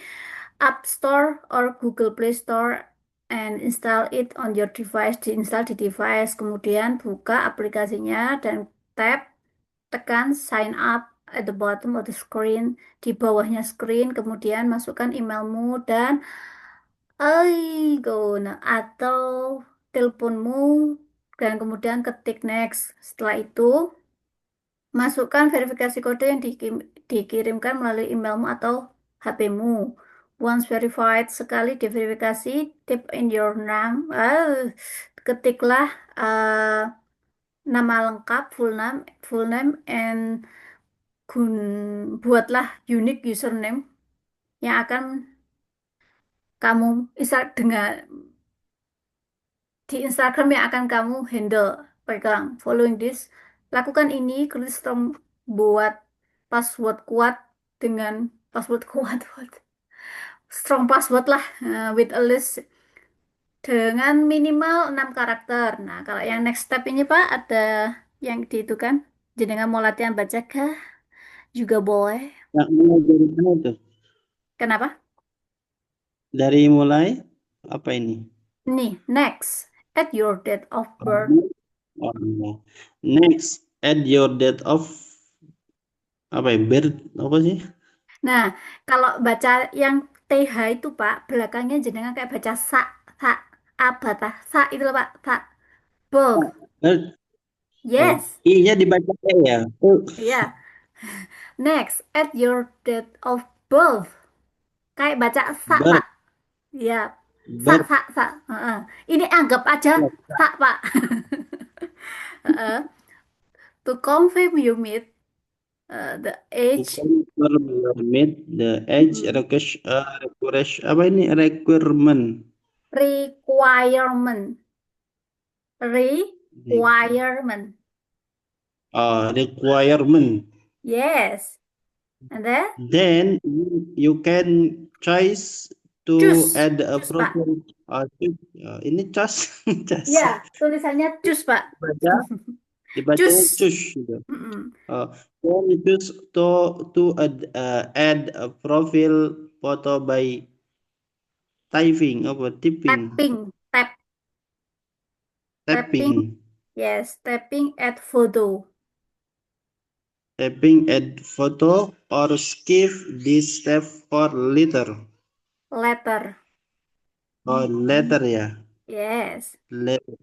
App Store or Google Play Store and install it on your device, diinstal di device. Kemudian buka aplikasinya dan tekan sign up at the bottom of the screen, di bawahnya screen, kemudian masukkan emailmu dan nah, atau teleponmu dan kemudian ketik next. Setelah itu masukkan verifikasi kode yang dikirimkan melalui emailmu atau HP-mu. Once verified, sekali diverifikasi, type in your name. Ketiklah nama lengkap, full name, and buatlah unique username yang akan kamu dengan di Instagram yang akan kamu handle. Pegang. Following this, lakukan ini, buat password kuat dengan password kuat, strong password lah, with a list dengan minimal 6 karakter. Nah, kalau yang next step ini Pak, ada yang di itu kan, jenengan mau latihan baca kah? Juga boleh. Yang mulai dari mana tuh? Kenapa? Dari mulai apa ini? Nih, next. Add your date of birth. Oh, no. Next, add your date of apa ya? Birth apa sih? Nah, kalau baca yang TH itu Pak, belakangnya jenengan kayak baca sa, apa tah? Sa itu loh Pak, sa. Birth. Eh, oh, Yes. I-nya dibaca E ya. Oh, Iya. Next, add your date of birth. Kayak baca sa, Pak. birth, Ya, birth. sa. Heeh. Ini anggap aja sa, Pak. Heeh. To confirm you meet the age. Confirm your meet the age apa ini requirement. Requirement. Requirement. Requirement. Yes. And then Then you can choose to choose. add a Choose, Pak. profile. Ini choose, choose. Ya, tulisannya choose, Pak. Dibaca Choose. choose gitu. Mm-mm. Then you choose to add a profile photo by typing typing. Tapping. Yes, tapping at photo. Tapping add photo or skip this step for letter. Letter. Oh, letter ya. Yes. Letter.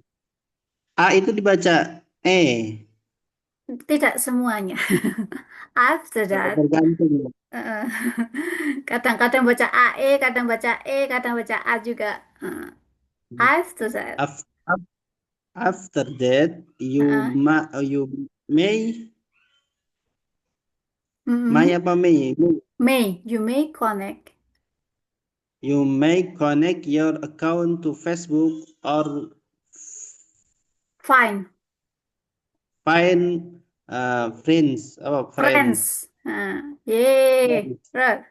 A itu dibaca E. Tidak semuanya. After that. Tergantung. Kadang-kadang baca AE, kadang baca E, kadang baca A juga. After that. After that, you may apa may? You may connect. You may connect your account to Facebook or find friends. Friends. Yay. Right.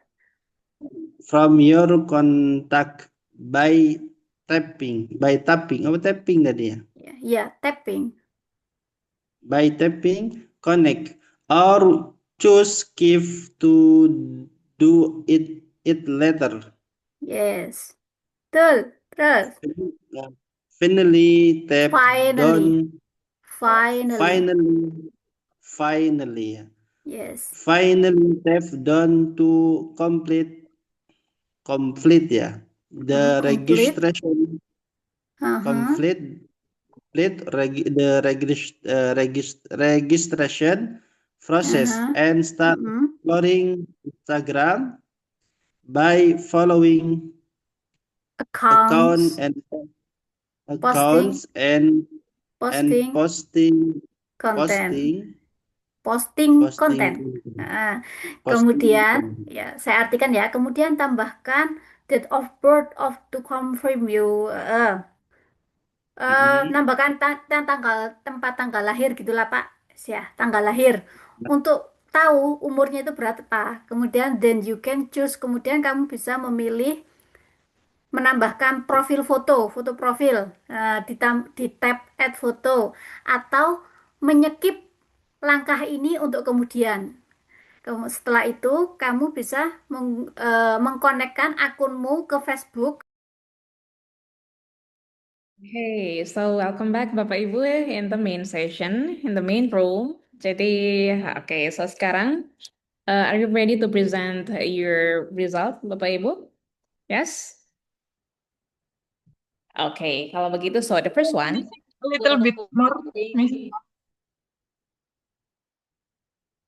From your contact by tapping. By tapping. Apa tapping tadi ya? Yeah, tapping. By tapping, connect or choose skip to do it it later. Yes. Betul. Terus. Finally, tap Finally. done. Finally. Finally. Yes. Finally, tap done to complete ya. The Complete. registration Uh-huh. complete registration process Uh-huh. and start Mm-mm. exploring Instagram by following Accounts. accounts and Posting posting content. posting Konten. content. Nah, Posting kemudian, content. ya, saya artikan ya, kemudian tambahkan date of birth of to confirm you. Nambahkan tempat tanggal lahir gitulah Pak. Ya, tanggal lahir. Untuk tahu umurnya itu berapa. Kemudian then you can choose. Kemudian kamu bisa memilih menambahkan profil foto profil di tab add foto atau menyekip langkah ini untuk kemudian. Setelah itu kamu bisa mengkonekkan akunmu ke Facebook. Okay, so welcome back Bapak Ibu in the main session, in the main room. Jadi, okay, so sekarang, are you ready to present your result, Bapak Ibu? Yes? Okay, kalau begitu, so the first one. A little bit more, Miss.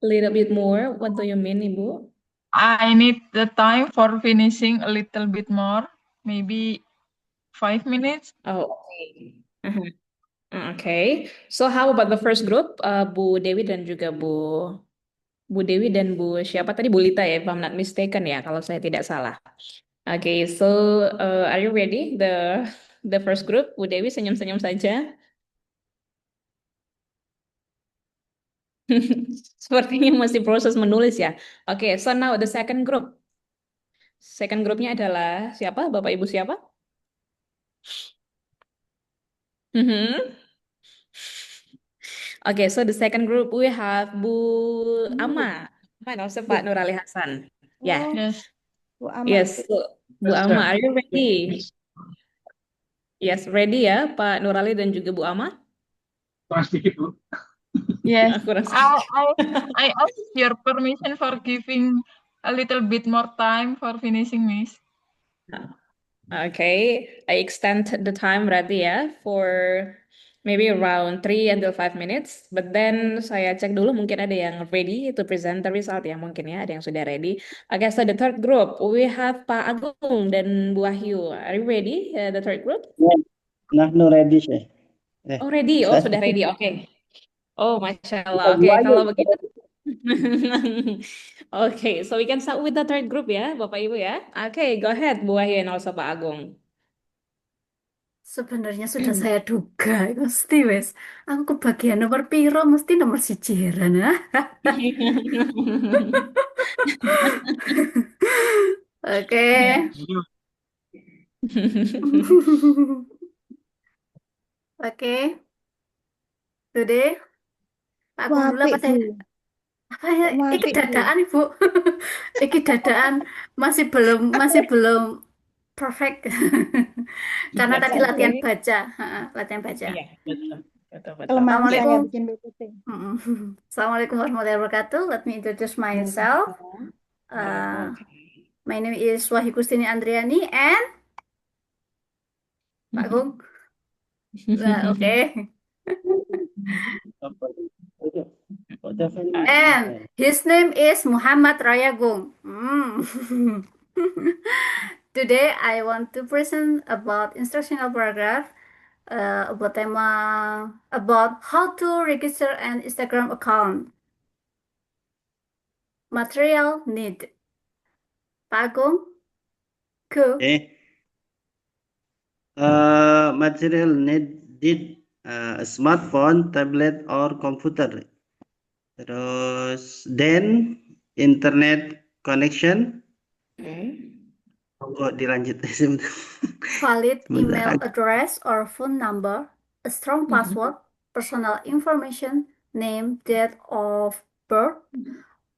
A little bit more, what do you mean, Ibu? I need the time for finishing a little bit more, maybe 5 minutes. Oh, okay. Mhm. Okay, so how about the first group, Bu Dewi dan juga Bu Dewi dan Bu siapa tadi, Bu Lita ya, if I'm not mistaken ya, kalau saya tidak salah. Okay, so are you ready? The first group, Bu Dewi senyum-senyum saja. Sepertinya masih proses menulis ya. Okay, so now the second group. Second grupnya adalah siapa? Bapak Ibu siapa? Mhm. Okay, so the second group we have Bu Ama. Mana also Pak Nurali Hasan. Yeah. Yes. Bu Ama. Yes, so, Bu Ama, are you ready? Yes, ready ya Pak Nurali dan juga Bu Ama? Kurang sedikit, Bu. Yes. Kurang I ask your permission for giving a little bit more time for finishing, Miss. Okay, I extend the time berarti ya for maybe around 3 until 5 minutes. But then saya cek dulu mungkin ada yang ready to present the result ya, mungkin ya ada yang sudah ready. Okay, so the third group we have Pak Agung dan Bu Wahyu. Are you ready? The third group? Nah, no ready sih. Oh ready, oh sudah ready. Oke. Oh Masya Allah. Oke, kalau begitu. Okay, so we can start with the third group ya, Bapak Ibu ya. Okay, go ahead Bu Wahyu and also Pak Agung. Sebenarnya sudah saya duga, mesti wes. Aku kebagian nomor piro, mesti nomor siji heran ya. Oke. Oke. Today, Pak Agung dulu apa saya? Apa ya? Iki dadaan Ibu. Iki dadaan masih belum perfect. Karena tadi latihan baca, latihan baca. Iya, betul. Betul. Kelemahan saya Assalamualaikum. bikin BPT. Assalamualaikum warahmatullahi wabarakatuh. Let me introduce myself. My name is Wahyu Kustini Andriani and Pak Agung. Oke. And his name is Muhammad Rayagung. Today I want to present about instructional paragraph about how to register an Instagram account. Material need. Pak Agung, go. Material need a smartphone, tablet, or computer. Terus then internet connection. Kok dilanjut Valid email address or phone number, a strong password, personal information, name, date of birth,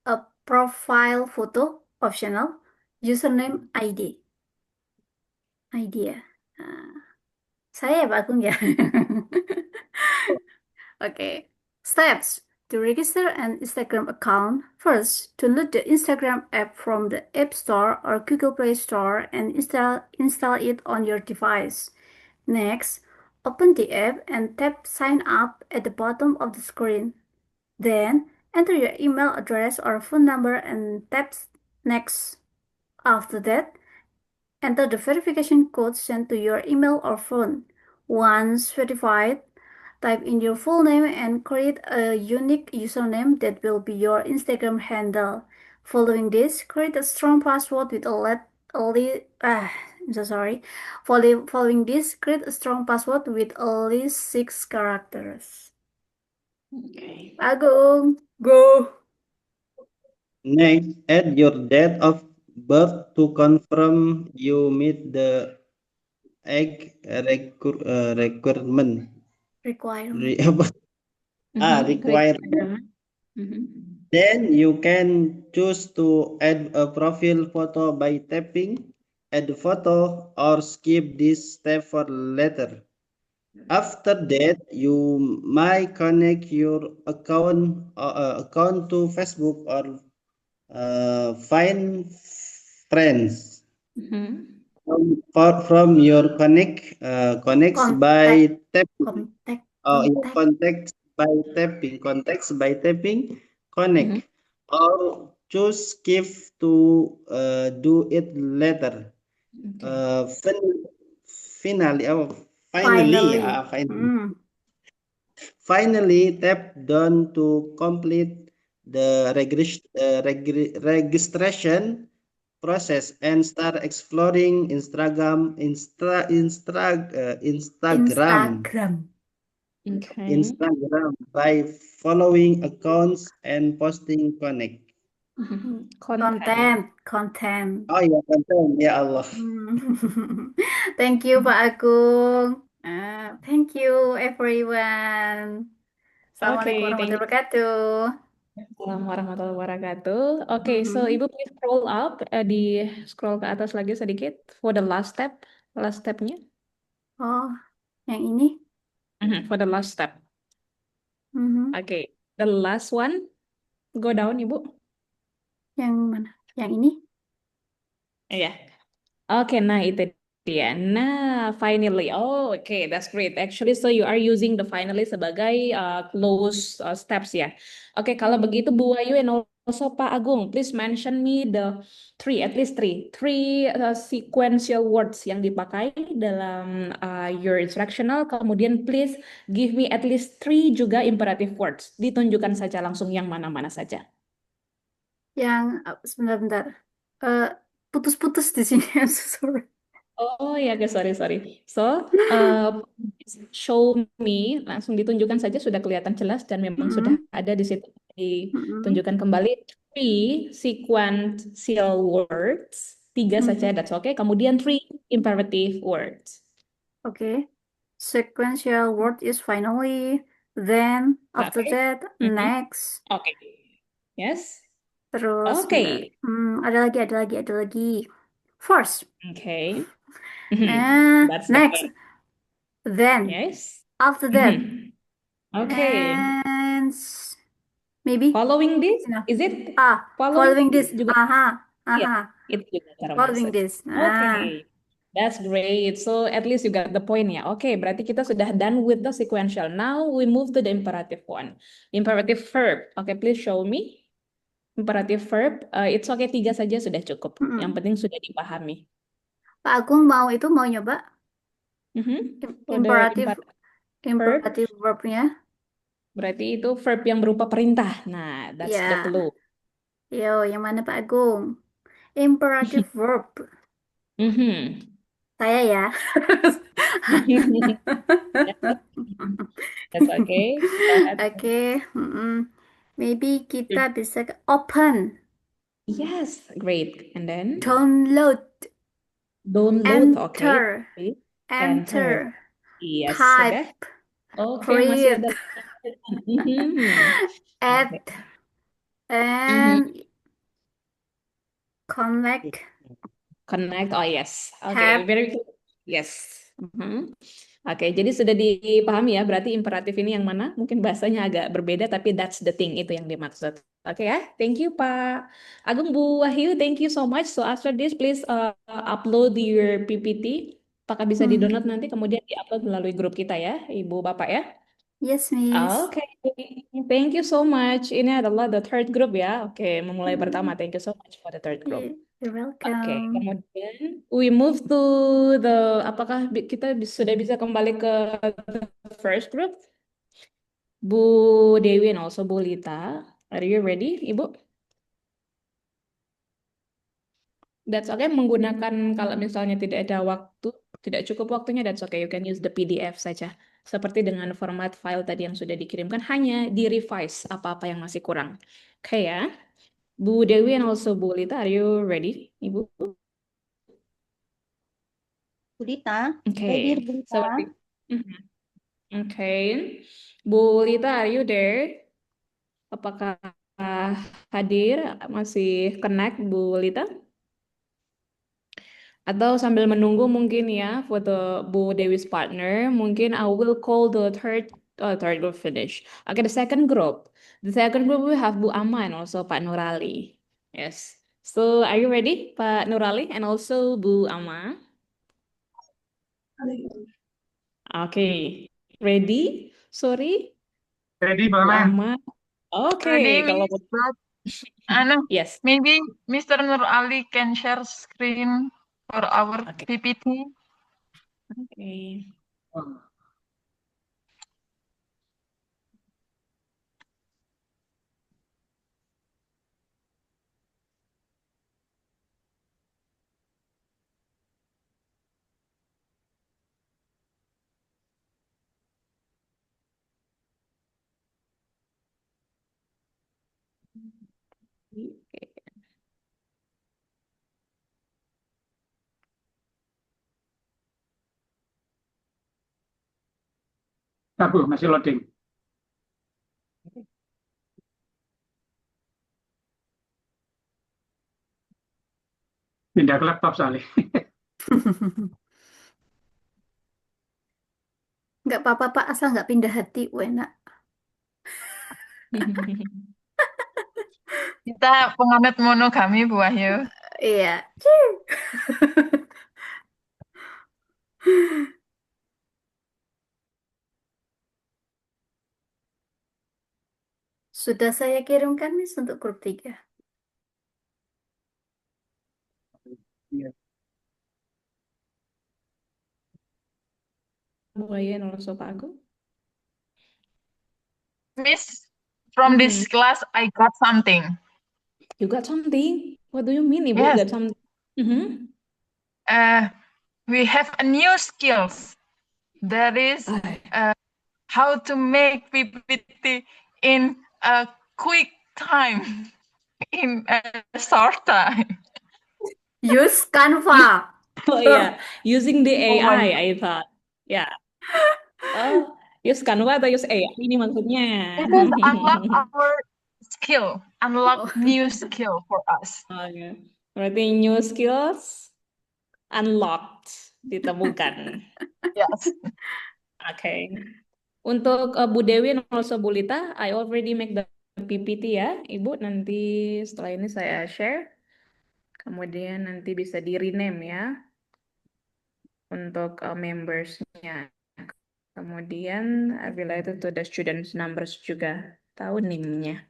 a profile photo, optional, username ID. ID ya. Saya ya Pak Agung ya. Okay. Steps to register an Instagram account. First, download the Instagram app from the App Store or Google Play Store and install it on your device. Next, open the app and tap Sign Up at the bottom of the screen. Then, enter your email address or phone number and tap Next. After that, enter the verification code sent to your email or phone. Once verified, type in your full name and create a unique username that will be your Instagram handle. Following this, create a strong password with I'm so sorry. Following this, create a strong password with at least 6 characters. Okay. Agung, go. Next, add your date of birth to confirm you meet the egg requirement. Requirement. Apa? Great. Requirement. Then you can choose to add a profile photo by tapping add photo or skip this step for later. After that, you might connect your account to Facebook or find friends from your connects by tapping. Contacts by tapping connect or choose skip to do it later. Finally, tap done to complete the registration process and start exploring Instagram. Okay. Instagram by following accounts and posting connect. Content. Oh ya, konten ya Allah. Thank you Pak Agung. Thank you everyone. Assalamualaikum Okay, thank warahmatullahi wabarakatuh. Assalamualaikum warahmatullahi wabarakatuh. Okay, so Ibu please scroll up, di scroll ke atas lagi sedikit for the last stepnya. Oh, yang ini? For the last step. Okay, the last one, go down Ibu. Yang mana? Yang ini? Iya. Oke, nah itu dia. Nah, finally. Oh, okay, that's great. Actually, so you are using the finally sebagai close steps ya. Oke, kalau begitu Bu Ayu and also Pak Agung, please mention me the at least three sequential words yang dipakai dalam your instructional. Kemudian please give me at least 3 juga imperative words. Ditunjukkan saja langsung yang mana-mana saja. Yang sebentar. Putus-putus di sini. I'm so sorry. Oh ya, guys, sorry. So, show me, langsung ditunjukkan saja sudah kelihatan jelas dan memang sudah ada di situ. Ditunjukkan kembali 3 sequential words, 3 saja, that's okay. Kemudian 3 imperative words. Okay. Sequential word is finally, then after that next. Okay. Yes. Terus Okay. ada lagi. First. Okay. That's next. Okay. Then. Yes. After that. Okay. And maybe following this, is it? Following this. Juga. Yeah, itu juga cara following masuk. this. Okay. That's great. So at least you got the point ya. Oke, berarti kita sudah done with the sequential. Now we move to the imperative one. Imperative verb. Oke, please show me. Imperative verb. It's okay, 3 saja sudah cukup. Yang penting sudah dipahami. Pak Agung mau nyoba? Imperative verbnya. Berarti itu verb yang berupa perintah. Nah, that's the clue. Yo, yang mana Pak Agung? Imperative verb. Saya ya. That's okay. Okay. Maybe kita bisa open. Yes, great. And then? Download. Enter. Okay. Enter. Yes. Type. Okay, masih ada. Add. And connect. Connect. Oh yes. Oke, Have. very good. Yes. Mhm. Oke, jadi sudah dipahami ya. Berarti imperatif ini yang mana? Mungkin bahasanya agak berbeda, tapi that's the thing itu yang dimaksud. Oke ya. Thank you Pak Agung, Bu Wahyu. Thank you so much. So after this, please upload your PPT. Apakah bisa di-download nanti kemudian di-upload melalui grup kita ya, Ibu Bapak ya? Yes, Miss. Oke, thank you so much. Ini adalah the third group ya. Oke, memulai pertama. Thank you so much for the third group. You're Oke, welcome. kemudian we move to the apakah kita sudah bisa kembali ke the first group? Bu Dewi and also Bu Lita. Are you ready, Ibu? That's okay. Menggunakan kalau misalnya tidak ada waktu, tidak cukup waktunya, that's okay. You can use the PDF saja. Seperti dengan format file tadi yang sudah dikirimkan, hanya di-revise apa-apa yang masih kurang. Oke ya. Bu Dewi and also Bu Lita, are you ready, Ibu? Bulita, Oke, ready Bulita. seperti. Mhm. Oke. Bu Lita, are you there? Apakah hadir? Masih connect, Bu Lita? Atau sambil menunggu mungkin ya for the Bu Dewi's partner, mungkin I will call the third group finish. Okay, the second group. The second group we have Bu Ama and also Pak Nurali. Yes. So are you ready, Pak Nurali and also Bu Ama? Okay. Ready? Sorry, Ready, Bu Mama? Ama. Ready, Okay, kalau Miss? But yes. maybe Mr. Nur Ali can share screen for our Okay. PPT. Okay. Nah, Bu, masih loading. Pindah ke laptop soalnya. Nggak apa-apa, Pak. Asal nggak pindah hati. Enak. Kita penganut monogami, Bu Wahyu. Iya. Sudah saya kirimkan, Miss, untuk grup 3. Iya. Bu Ayen and also Pak Agung. Miss, from this class, I got something. You got something? What do you mean, Ibu? Yes. Got something? Mhm. We have a new skills. That is how to make PPT in a quick time, in a short time. Use Canva. Oh yeah, using the Oh my AI, I thought. Yeah. Oh, use Canva atau use AI ini maksudnya. It is unlock our skill, unlock Oh. new skill for us. Oke. Berarti new skills unlocked, ditemukan. Yes. Oke. Untuk Bu Dewi dan also Bu Lita, I already make the PPT ya, Ibu. Nanti setelah ini saya share. Kemudian nanti bisa di-rename ya untuk members-nya. Kemudian related to the students numbers juga. Tahu NIM-nya.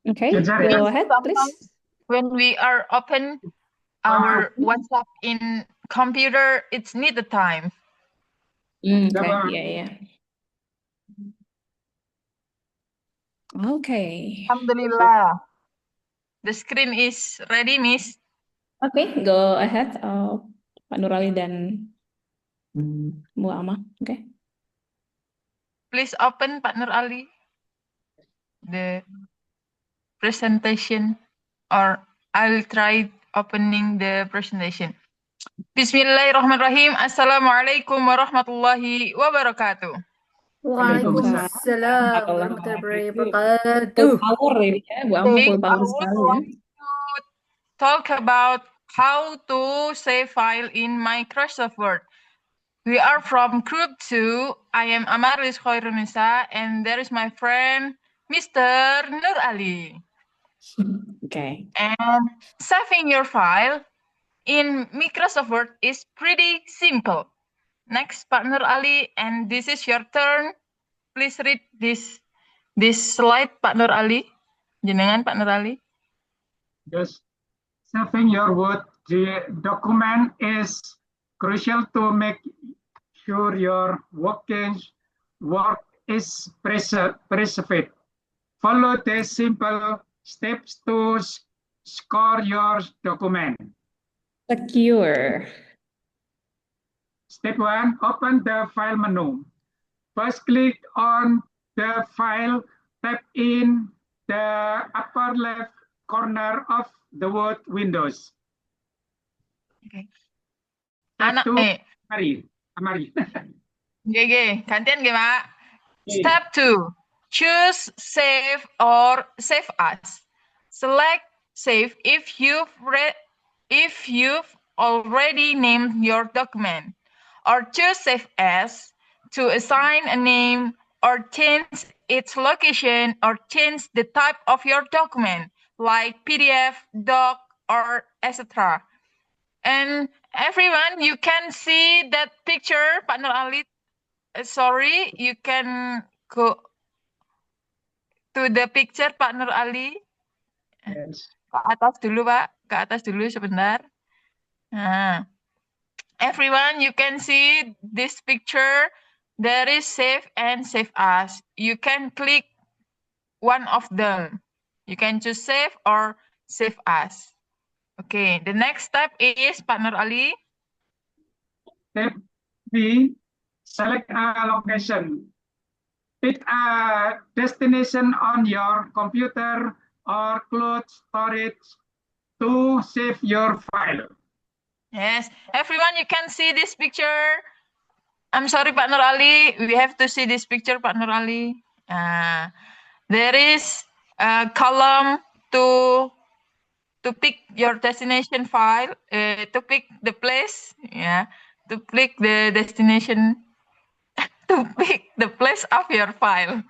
Okay, go ahead, please. When we are open our WhatsApp in computer, it's need the time. Okay, yeah. Okay. Alhamdulillah. The screen is ready, Miss. Okay, go ahead, Pak Nurali dan Bu Ama. Okay. Please open, Pak Nur Ali, the presentation or I'll try opening the presentation. Bismillahirrahmanirrahim. Assalamualaikum warahmatullahi wabarakatuh. Waalaikumsalam warahmatullahi wabarakatuh. Full power ini ya, Bu Amu Today full I power would sekali ya. like to talk about how to save file in Microsoft Word. We are from Group 2. I am Amaris Khairunisa, and there is my friend, Mr. Nur Ali. Okay. And saving your file in Microsoft Word is pretty simple. Next, Pak Nur Ali, and this is your turn. Please read this slide, Pak Nur Ali. Jenengan, Pak Nur Ali. Just saving your Word document is crucial to make sure your work is preserved. Follow the simple steps to score your document. Secure. Step 1, open the file menu. First, click on the file tab in the upper left corner of the Word windows. Okay. Step Anak, 2, Amari. GG, gantian ge, Pak. Step 2, choose save or save as. Select save if you've already named your document, or choose save as to assign a name or change its location or change the type of your document, like PDF, doc, or etc. And everyone, you can see that picture, Pak Nur Ali. Sorry, you can go to the picture, Pak Nur Ali. Yes. Ke atas dulu, Pak. Ke atas dulu sebentar. Nah. Everyone, you can see this picture. There is save and save as. You can click one of them. You can choose save or save as. Okay, the next step is Pak Nur Ali. Step 3, select a location. Pick a destination on your computer or cloud storage to save your file. Yes, everyone, you can see this picture. I'm sorry, Pak Nur Ali. We have to see this picture, Pak Nur Ali. There is a column to pick your destination file, to pick the place, to pick the destination, to pick the place of your file.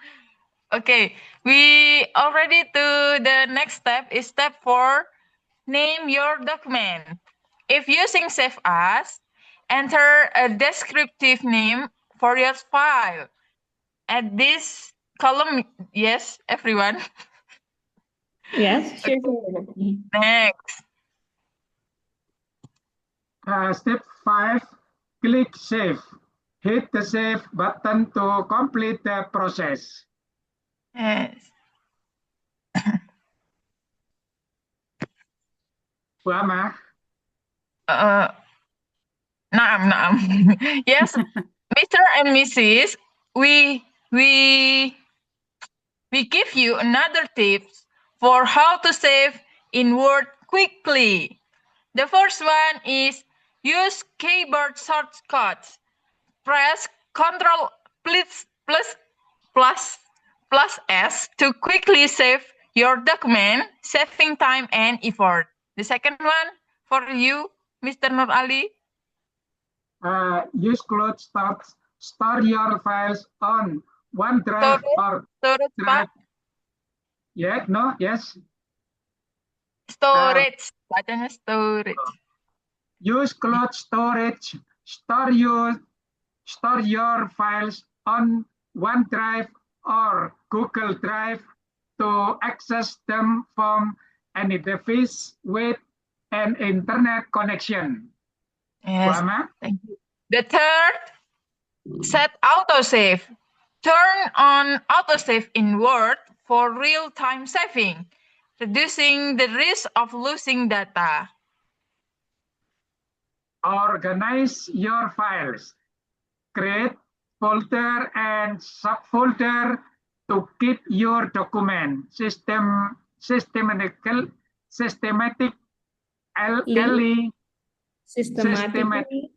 Okay, we already to the next step is step 4, name your document. If using save as, enter a descriptive name for your file. Add this column, yes, everyone. Yes, sure. Next. Step 5, click save. Hit the save button to complete the process. Yes. Bu Amah. Naam. Yes, Mr. and Mrs., we give you another tips for how to save in Word quickly. The first one is use keyboard shortcuts. Press Ctrl plus S to quickly save your document, saving time and effort. The second one for you, Mr. Nur Ali. Use cloud store your files on OneDrive or storage, Drive. Yeah, no, yes. Storage, bacanya storage. Use cloud storage. Store your files on OneDrive or Google Drive to access them from any device with an internet connection. Yes, thank you. The third, set autosave. Turn on autosave in Word for real-time saving, reducing the risk of losing data. Organize your files. Create folder and subfolder to keep your document systematically systematically, Systematically.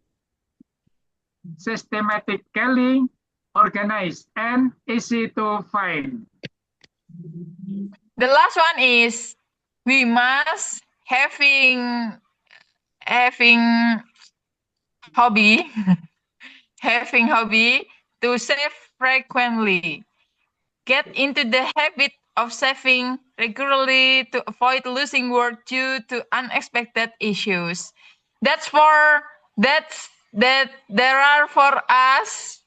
systematically organized and easy to find. The last one is we must having hobby having hobby to save frequently. Get into the habit of saving regularly to avoid losing work due to unexpected issues. That there are for us.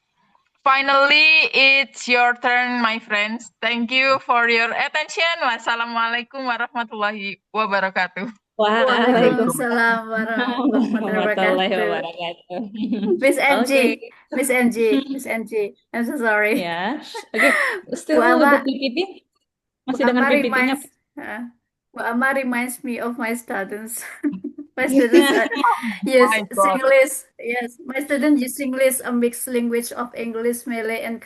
Finally, it's your turn, my friends. Thank you for your attention. Wassalamualaikum warahmatullahi wabarakatuh. Waalaikumsalam warahmatullahi wabarakatuh. Miss Angie, Okay. Miss Angie, I'm so sorry. Ya, oke. Still Bu with the Ama, PPT? Bu Masih dengan Ama PPT-nya? Bu Ama reminds me of my students. My students use My God. Singlish. Yes, my students use Singlish, a mixed language of English, Malay, and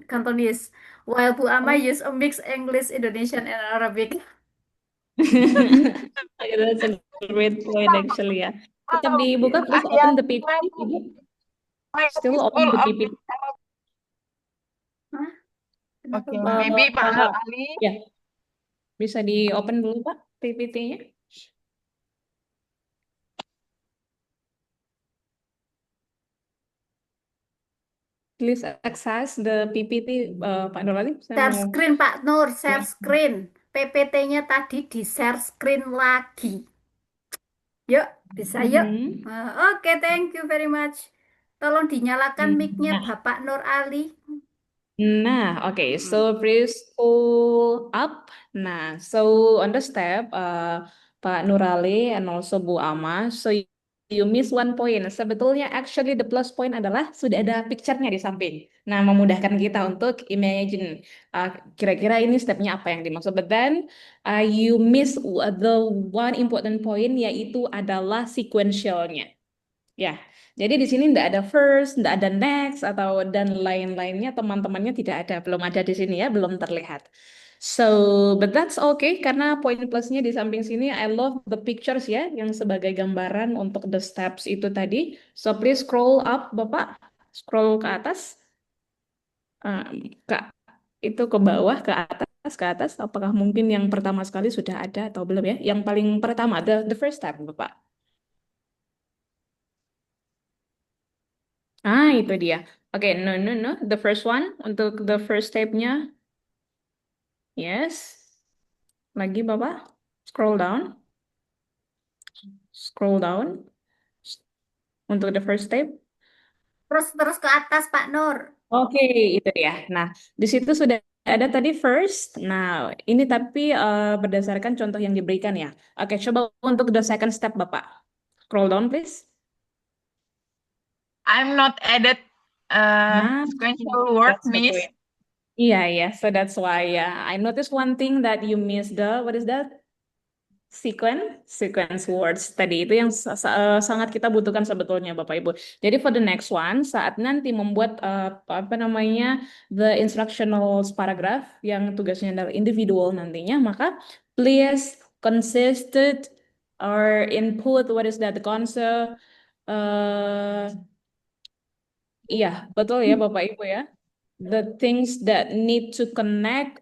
Cantonese, while Bu Ama use a mixed English, Indonesian, and Arabic. Okay, that's a great point actually ya. Tetap dibuka, please open the PPT, Ibu. Still open the PPT. Kenapa, Okay, Bu? maybe Pak Nur Ali. Ya, bisa di open dulu Pak PPT-nya. Please access the PPT, Pak Nurali. Share screen, Pak Nur, share screen. PPT-nya tadi di share screen lagi. Yuk, bisa yuk. Oke, thank you very much. Tolong dinyalakan mic-nya Bapak Nur Ali. Nah, okay, so please pull up. Nah, so on the step, Pak Nurali and also Bu Ama, so you miss one point. Sebetulnya actually the plus point adalah sudah ada picture-nya di samping. Nah, memudahkan kita untuk imagine kira-kira ini stepnya apa yang dimaksud. But then you miss the one important point, yaitu adalah sequentialnya. Ya, jadi di sini tidak ada first, tidak ada next, atau dan lain-lainnya, teman-temannya tidak ada, belum ada di sini ya, belum terlihat. So, but that's okay, karena poin plusnya di samping sini, I love the pictures ya, yang sebagai gambaran untuk the steps itu tadi. So, please scroll up, Bapak. Scroll ke atas. Itu ke bawah, ke atas. Apakah mungkin yang pertama sekali sudah ada atau belum ya? Yang paling pertama, the first step, Bapak. Itu dia. Oke, no. The first one, untuk the first step-nya. Yes. Lagi, Bapak. Scroll down. Scroll down. Untuk the first step. Terus ke atas, Pak Nur. Oke, itu dia. Nah, di situ sudah ada tadi first. Nah, ini tapi berdasarkan contoh yang diberikan ya. Oke, coba untuk the second step, Bapak. Scroll down, please. I'm not added sequential word, That's the Miss. point. Yeah. So that's why, I noticed one thing that you missed what is that? Sequence words tadi itu yang sangat kita butuhkan sebetulnya Bapak Ibu. Jadi for the next one, saat nanti membuat the instructional paragraph yang tugasnya adalah individual nantinya, maka please consistent or input what is that the concept. Iya, betul ya Bapak Ibu ya. The things that need to connect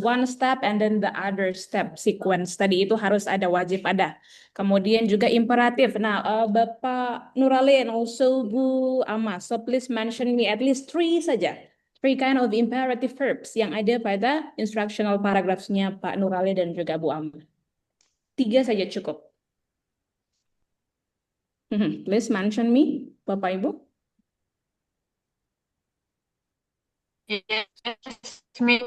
one step and then the other step sequence tadi itu harus ada, wajib ada. Kemudian juga imperatif. Nah, Bapak Nurali and also Bu Ama, so please mention me at least 3 saja. 3 kind of imperative verbs yang ada pada instructional paragraphs-nya Pak Nurali dan juga Bu Ama. 3 saja cukup. Please mention me, Bapak Ibu. Yes, Miss.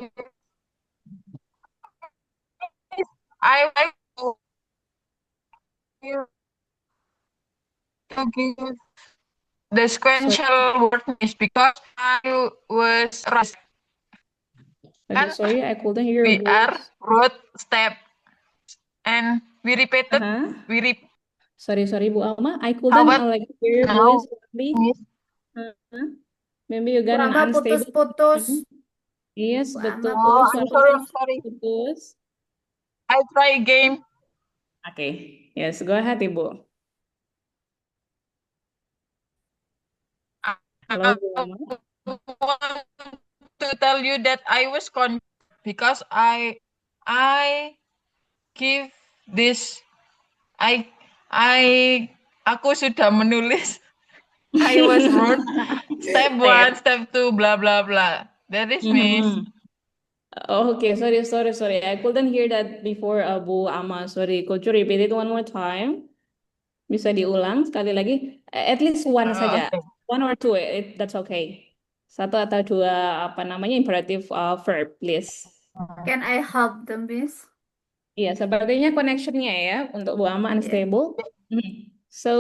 I like to give the sequential word, Miss, because I was rushed. Sorry, I couldn't hear your We are voice. road step, and we repeated. Sorry, Bu Alma, I couldn't hear your voice properly. Maybe you got an unstable. Putus-putus. Yes, betul. I'm sorry. Putus. I try again. Okay. Yes, go ahead, Ibu. Hello, Bu I Ama. want to tell you that I was confused because I give this aku sudah menulis I was wrote step Iya. 1, step 2, blah blah blah. That is Miss. Mhm. Oh, okay, sorry. I couldn't hear that before, Bu Ama. Sorry, could you repeat it one more time? Bisa diulang sekali lagi? At least one saja. Okay. One or two, that's okay. Satu atau dua, apa namanya, imperative verb, please. Can I help them, Miss? Iya, sepertinya connectionnya ya, untuk Bu Ama Yeah. unstable. So,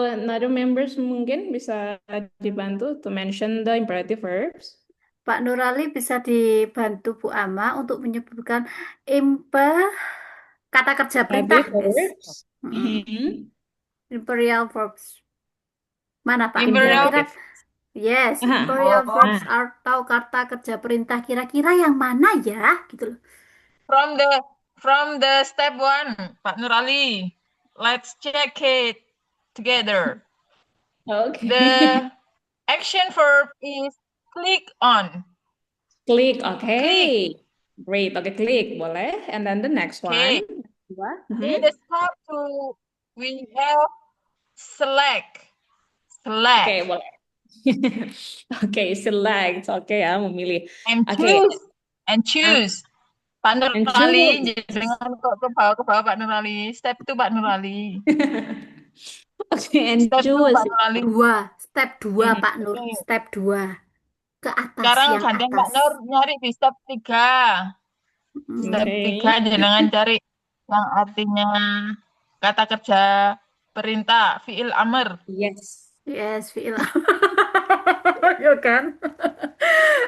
another members mungkin bisa dibantu to mention the imperative verbs. Pak Nurali bisa dibantu Bu Ama untuk menyebutkan kata kerja perintah, Imperative Miss. verbs. Imperial verbs. Mana Pak? Imperial. Kira-kira yes, Aha. imperial Oh. verbs atau kata kerja perintah kira-kira yang mana ya? Gitu loh. From the step 1, Pak Nurali. Let's check it together. Okay. The action verb is click on. Click, okay. Great, okay, click, boleh. And then the next Okay. one. What? In the step 2, we have select. Select. Okay, boleh. Okay, select. Okay, ya, memilih. And Okay. choose. And choose. Pak And Nurali, choose. jangan kok ke bawah Pak Nurali. Step 2 Pak Nurali. Okay, and Step 2 choose. Pak Nurali. Step 2 Pak Nur. Okay. Step 2. Ke atas Sekarang yang gantian atas. Pak Nur nyari di step 3. Step Okay. 3 jangan cari yang artinya kata kerja perintah, fi'il amr. Yes. Yes, fi'il. Ya kan?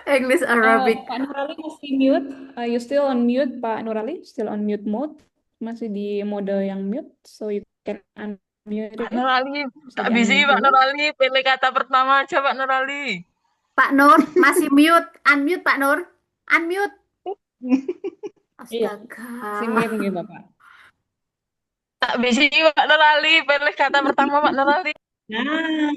English Arabic. Pak Nurali masih mute. You still on mute, Pak Nurali? Still on mute mode. Masih di mode yang mute. So you can unmute Pak it. Nurali, Bisa tak bisa di-unmute Pak dulu. Nurali, pilih kata pertama aja Pak Nurali. Pak Nur masih mute. Unmute Pak Nur. Unmute. Iya. Astaga. Masih mute nih, Bapak. Tak bisa Pak Nurali, pilih kata pertama Pak Nurali. Nah,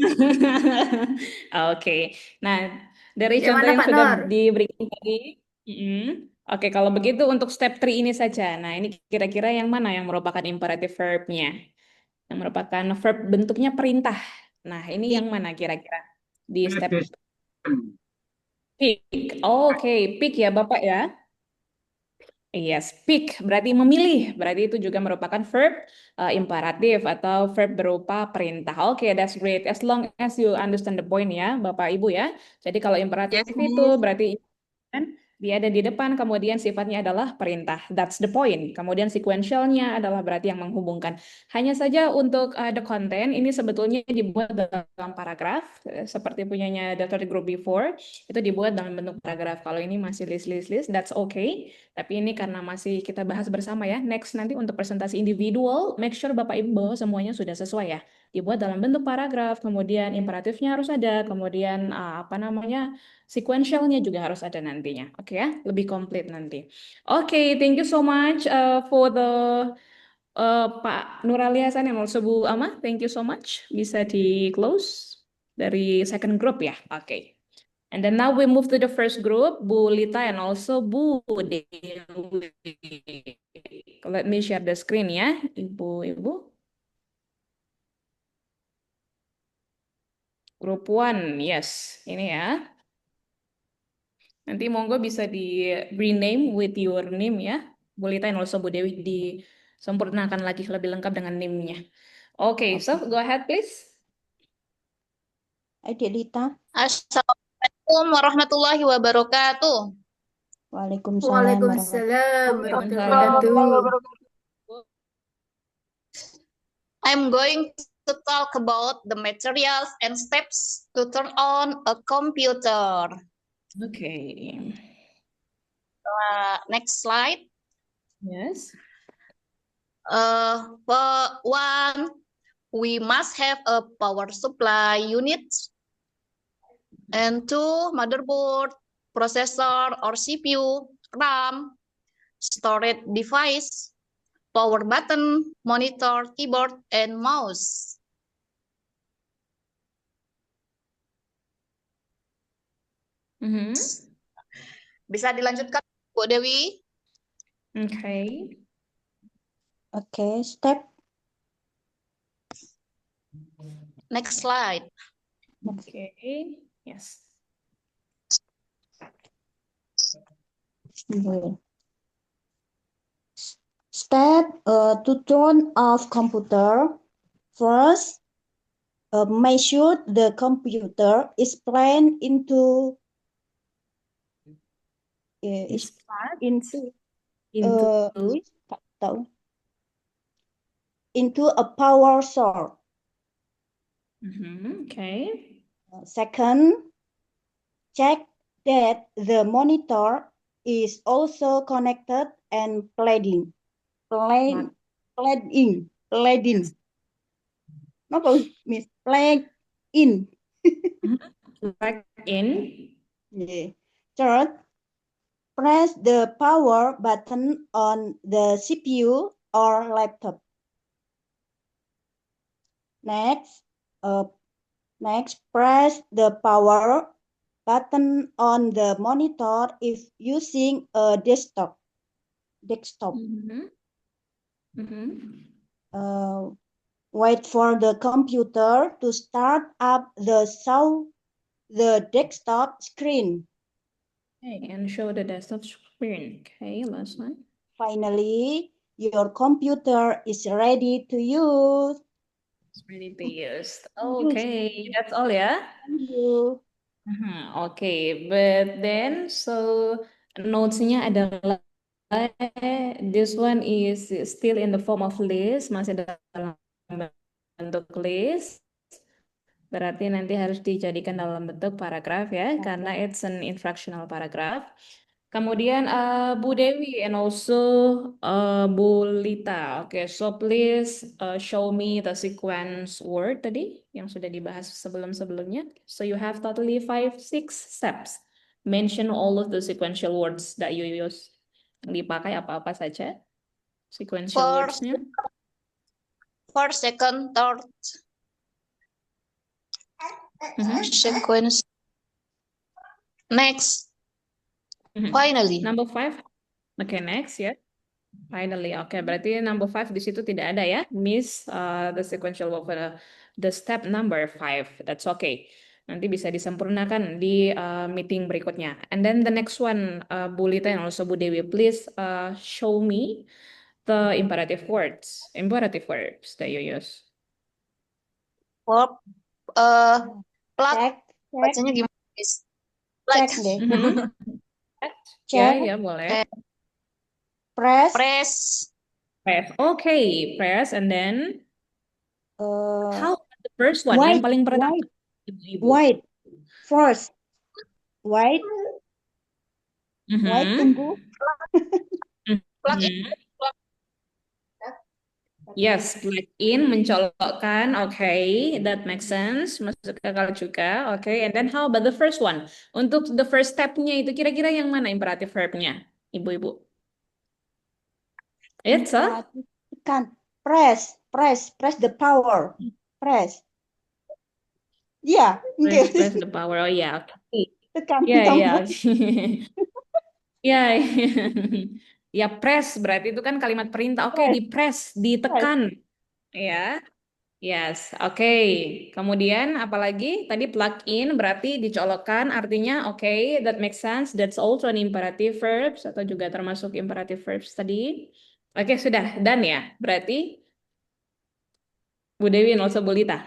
oke. Nah, dari Yang contoh mana, yang Pak sudah Nur? diberikan tadi, oke, kalau begitu untuk step 3 ini saja. Nah, ini kira-kira yang mana yang merupakan imperative verb-nya? Yang merupakan verb bentuknya perintah. Nah, ini yang mana kira-kira di step pick? Oke, pick ya, Bapak ya. Yes, pick berarti memilih. Berarti itu juga merupakan verb imperatif atau verb berupa perintah. Oke, that's great. As long as you understand the point ya, Bapak Ibu ya. Jadi kalau imperatif Yes, itu Miss. berarti kan dia ada di depan, kemudian sifatnya adalah perintah. That's the point. Kemudian sequentialnya adalah berarti yang menghubungkan. Hanya saja untuk the content ini sebetulnya dibuat dalam paragraf seperti punyanya Dr. Group before itu dibuat dalam bentuk paragraf. Kalau ini masih list, that's okay. Tapi ini karena masih kita bahas bersama ya. Next nanti untuk presentasi individual, make sure Bapak Ibu bahwa semuanya sudah sesuai ya. Dibuat dalam bentuk paragraf, kemudian imperatifnya harus ada, kemudian apa namanya sequentialnya juga harus ada nantinya. Oke ya, lebih komplit nanti. Oke, thank you so much for the Pak Nurali Hasan and also Bu Ama. Thank you so much. Bisa di close dari second group ya. Oke. And then now we move to the first group, Bu Lita and also Bu Dewi. Let me share the screen ya, Ibu-ibu. Group 1, yes. Ini ya. Nanti monggo bisa di rename with your name ya. Bu Lita and also Bu Dewi disempurnakan lagi lebih lengkap dengan name-nya. Okay, so go ahead please. Adik Lita. Assalamualaikum warahmatullahi wabarakatuh. Waalaikumsalam Waalaikumsalam warahmatullahi wabarakatuh. I'm going to talk about the materials and steps to turn on a computer. Okay. Next slide. Yes. One, we must have a power supply unit. And two, motherboard, processor or CPU, RAM, storage device, power button, monitor, keyboard, and mouse. Bisa dilanjutkan, Bu Dewi? Okay. Okay, step. Next slide. Okay. Yes. Step to turn off computer. First, make sure the computer is plugged into Is into into into a power source. Okay. Second, check that the monitor is also connected and plugged in. Plugged in. Apa, Miss? Plugged in. Plug in. Yeah. Third, press the power button on the CPU or laptop. Next, press the power button on the monitor if using a desktop. Wait for the computer to start up the desktop screen. Okay, and show the desktop screen. Okay, last one. Finally, your computer is ready to use. It's ready to use. Okay, that's all ya. Thank you. Okay, but then so notes-nya adalah this one is still in the form of list, masih dalam bentuk list. Berarti nanti harus dijadikan dalam bentuk paragraf ya, karena it's an infractional paragraph. Kemudian Bu Dewi and also Bu Lita. Oke, so please show me the sequence word tadi yang sudah dibahas sebelum-sebelumnya. So you have totally 5, 6 steps. Mention all of the sequential words that you use. Yang dipakai apa-apa saja sequential words-nya. First, second, third. Sequence. Next. Finally. Number 5. Okay, next ya. Finally, oke. Berarti number 5 di situ tidak ada ya. Miss the sequential of the step number 5. That's okay. Nanti bisa disempurnakan di meeting berikutnya. And then the next one, Bu Lita and also Bu Dewi, please show me the imperative words that you use. Verb, plug. Bacanya gimana, guys? Check deh. Ya, ya boleh. Press. Press. Okay, press and then how about the first one yang paling pertama? Wait. First. Wait. Wait, tunggu. Plug in. Yes, plug in, mencolokkan. Okay, that makes sense. Masuk akal juga. Okay, and then how about the first one? Untuk the first step-nya itu kira-kira yang mana imperative verb-nya, Ibu-ibu? It's a press the power. Press. Yeah. Press the power. Oh yeah. Okay. Tekan Ya. Ya. Ya, press berarti itu kan kalimat perintah. Oke, di press, ditekan. Ya. Yes. Oke. Kemudian apalagi? Tadi plug in berarti dicolokkan, artinya oke, that makes sense. That's also an imperative verbs atau juga termasuk imperative verbs tadi. Oke, sudah done ya. Berarti Bu Dewi and also Bu Lita.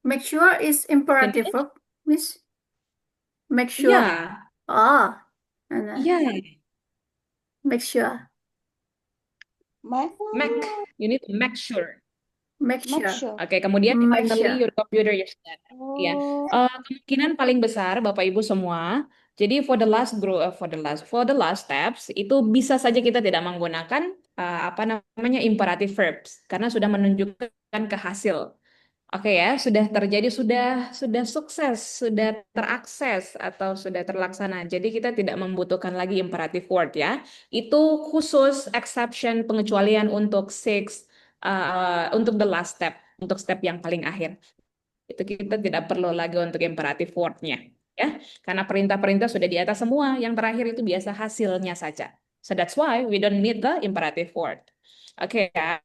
Make sure is imperative verb, Miss. Make sure. Yeah. Yeah. Make sure. You need to make sure. Make sure. Oke, kemudian finally your computer is dead. Ya, kemungkinan paling besar Bapak Ibu semua. Jadi for the last steps itu bisa saja kita tidak menggunakan imperative verbs karena sudah menunjukkan ke hasil. Oke ya, sudah terjadi, sudah sukses, sudah terakses atau sudah terlaksana. Jadi kita tidak membutuhkan lagi imperative word ya. Itu khusus exception pengecualian untuk untuk the last step, untuk step yang paling akhir. Itu kita tidak perlu lagi untuk imperative word-nya ya. Karena perintah-perintah sudah di atas semua. Yang terakhir itu biasa hasilnya saja. So that's why we don't need the imperative word. Oke ya.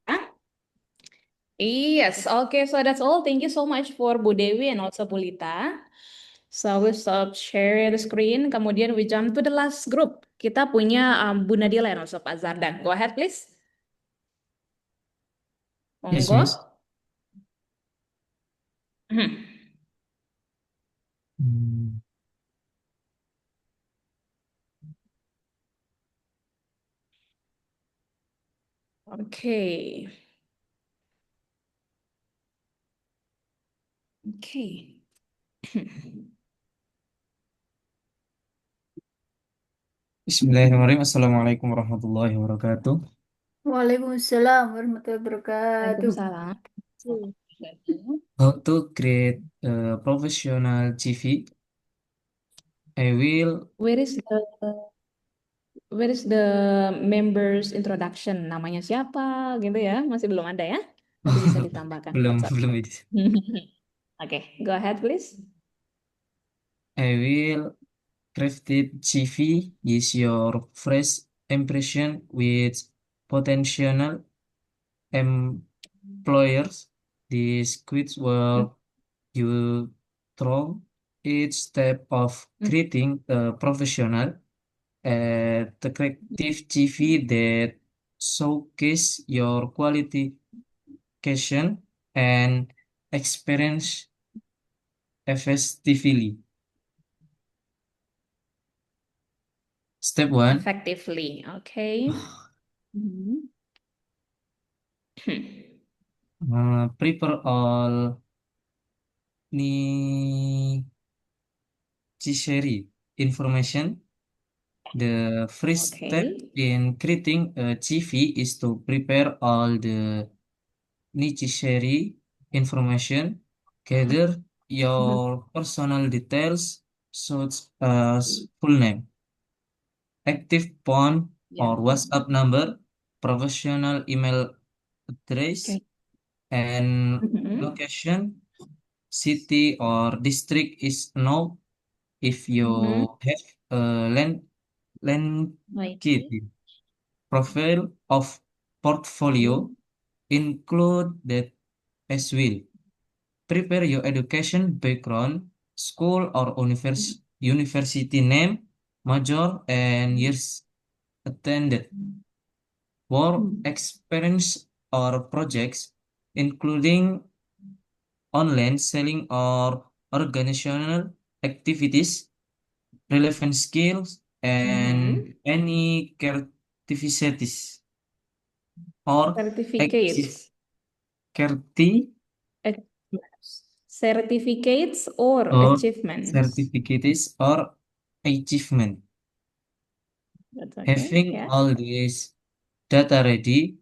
Yes, okay, so that's all. Thank you so much for Bu Dewi and also Bu Lita. So we stop share the screen, kemudian we jump to the last group. Kita punya Bu Nadila and also Pak Zardan. Go ahead, please. Yes, Monggo. Miss. Hmm. Hmm. Okay. Okay. Bismillahirrahmanirrahim. Assalamualaikum warahmatullahi wabarakatuh. Waalaikumsalam warahmatullahi wabarakatuh. Waalaikumsalam. How to create a professional CV? I will. Where is the members introduction? Namanya siapa gitu ya? Masih belum ada ya? Nanti bisa ditambahkan. belum That's okay. belum itu. Okay, go ahead please. I will crafted CV is your first impression with potential employers. This quiz will you through each step of creating a professional attractive CV that showcase your qualification and experience effectively. Step 1. Effectively, okay. Prepare all necessary information. The first step in creating a CV is to prepare all the necessary information. Gather your personal details such as full name, active phone or WhatsApp number, professional email address, and location. City or district is no if you have a landscape profile of portfolio include that as well. Prepare your education background, school or university name, major and years attended, work experience or projects, including online selling or organizational activities, relevant skills, and any certificates or Certificates. certi Certificates or or achievements. certificates or achievement. That's okay. Having Yeah. all this data ready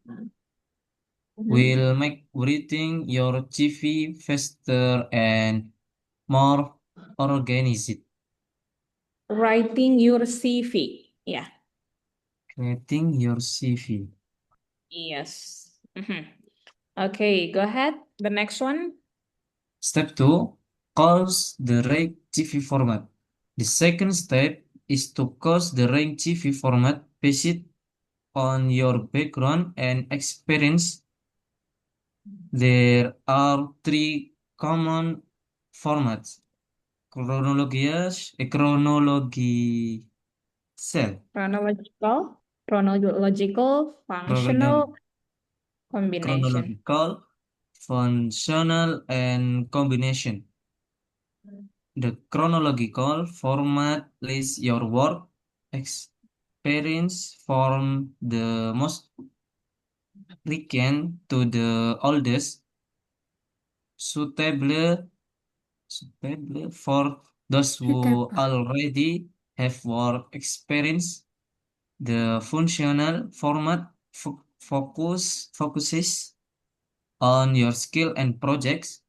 will make writing your CV faster and more organized. Writing your CV. Yeah. Creating your CV. Yes. Okay, go ahead. The next one. Step 2, cause the right CV format. The second step is to cause the right CV format based on your background and experience. There are three common formats. Chronological, functional, combination. Chronological, functional, and combination. The chronological format lists your work experience from the most recent to the oldest, suitable for those who already have work experience. The functional format focuses on your skill and projects.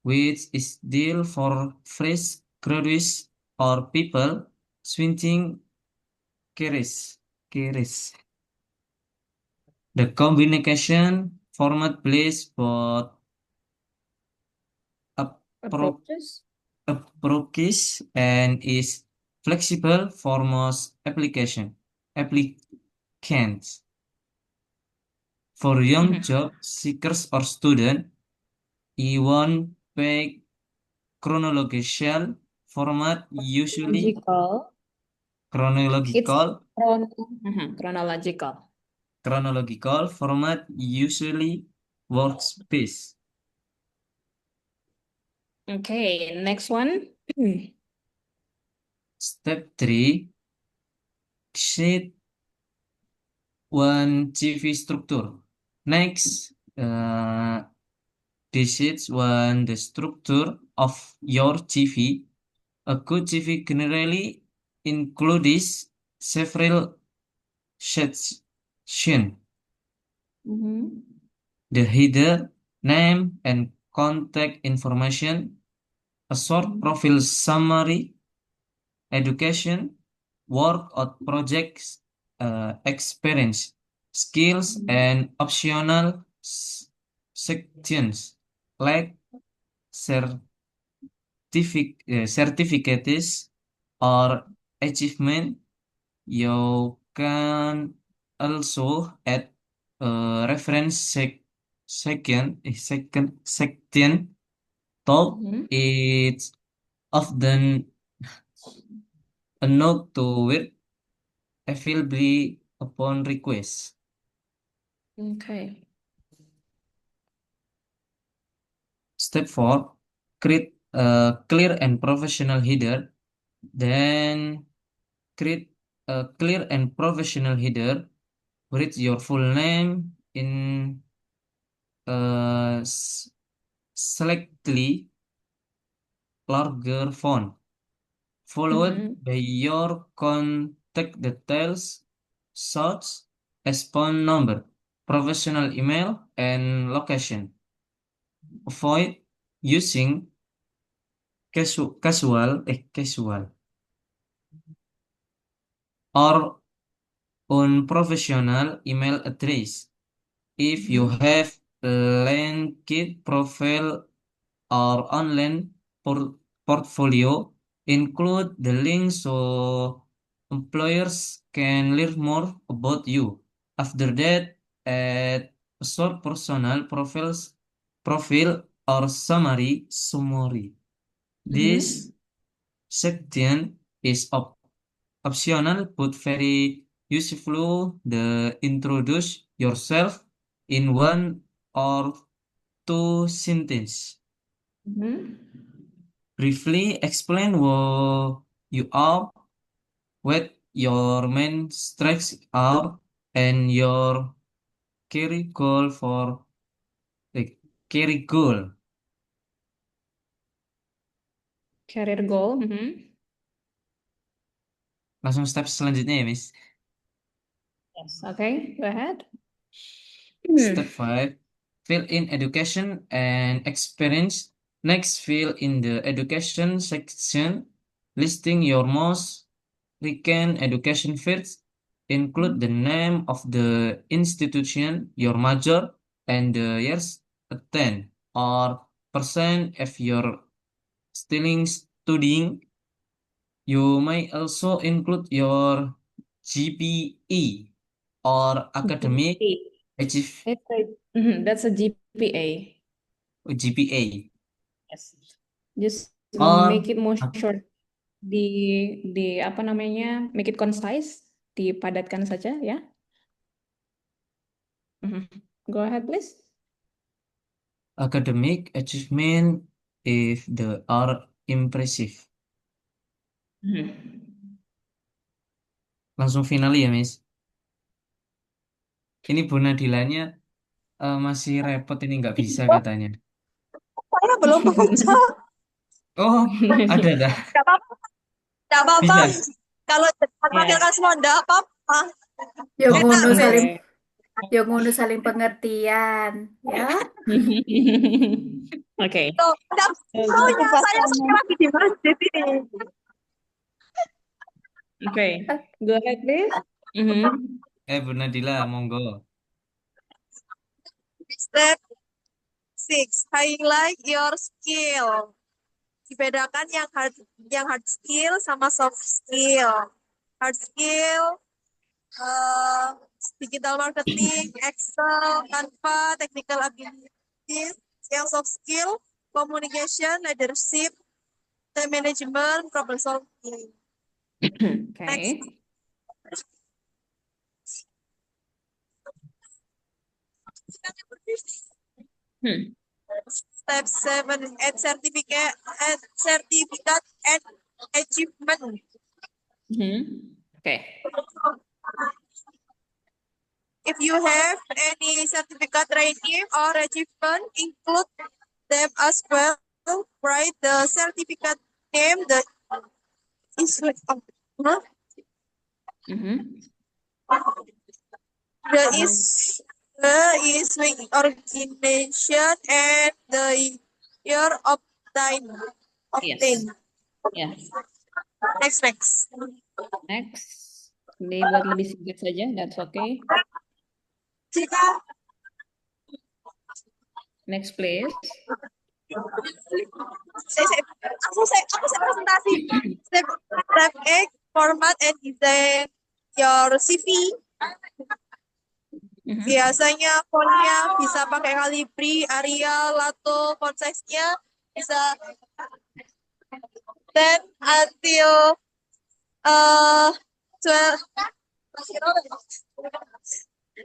which is deal for fresh graduates or people switching careers. The communication format plays both appro- Approaches. approaches and is flexible for most applicants. For young job seekers or students, E1 pay chronological format usually Logical. It's chronological chronological. chronological format usually works best. Okay, next one. Step 3, create one CV structure. Next, this is one the structure of your CV. A good CV generally includes several sections. The header, name, and contact information, a short profile summary, education, work or projects, experience, skills, and optional sections like certificates or achievement. You can also add a reference section. Though it's often a note to with availability upon request. Okay. Step 4, create a clear and professional header. Then create a clear and professional header with your full name in slightly larger font, followed by your contact details such as phone number, professional email, and location. Avoid using casual or unprofessional email address. If you have a linked profile or online portfolio, include the link so employers can learn more about you. After that, add a short personal profile or summary. This section is optional but very useful. The introduce yourself in one or two sentences. Briefly explain who you are, what your main strengths are, and your career goal for the career goal. Career goal. Langsung step selanjutnya ya, Miss. Yes. Okay, go ahead. Step 5, fill in education and experience. Next, fill in the education section, listing your most recent education fields. Include the name of the institution, your major, and the years attend, or percent if you're still studying. You may also include your GPE or academic That's a GPA. GPA. Yes. Just Or make it more short. Di apa namanya? Make it concise. Dipadatkan saja ya. Go ahead, please. academic achievement if they are impressive. Langsung final ya, Miss. Ini Bu Nadilanya masih repot ini nggak bisa katanya. Saya belum baca. Oh, ada dah. Tidak apa-apa. Tidak apa-apa. Bisa. Kalau wakilkan semua tidak apa-apa. Yang Oh, ngono enggak. saling pengertian, ya. Oke. Loh, enggak taunya saya sekarang lagi di masjid ini. Oke. Go ahead, please. Bu Nadila, monggo. Step 6, highlight your skill. Dibedakan yang hard skill sama soft skill. Hard skill, digital marketing, Excel, Canva, technical abilities. Yang soft skill, communication, leadership, time management, problem solving. Next. Okay. Step 7, add certificate and achievement. Okay. If you have any certificate rating or achievement, include them as well. Write the certificate name, the issuing origination and the year of time obtained. Yes. Next. Next. Ini buat lebih singkat saja, that's okay. Next, please. Aku presentasi. Step 8, format and design your CV. Biasanya fontnya bisa pakai Calibri, Arial, Lato, font size-nya bisa 10 until 12.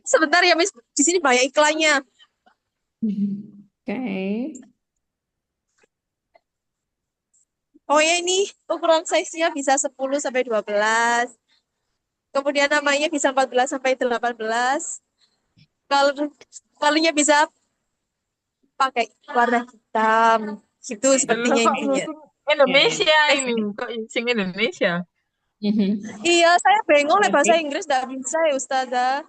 Sebentar ya, Miss. Di sini banyak iklannya. Okay. Oh ya, ini ukuran size-nya bisa 10 sampai 12. Kemudian namanya bisa 14 sampai 18. Kalaunya bisa pakai warna hitam. Gitu sepertinya intinya. Indonesia ini kok sing Indonesia. Iya, saya bingung bahasa Inggris nggak bisa ya, Ustazah.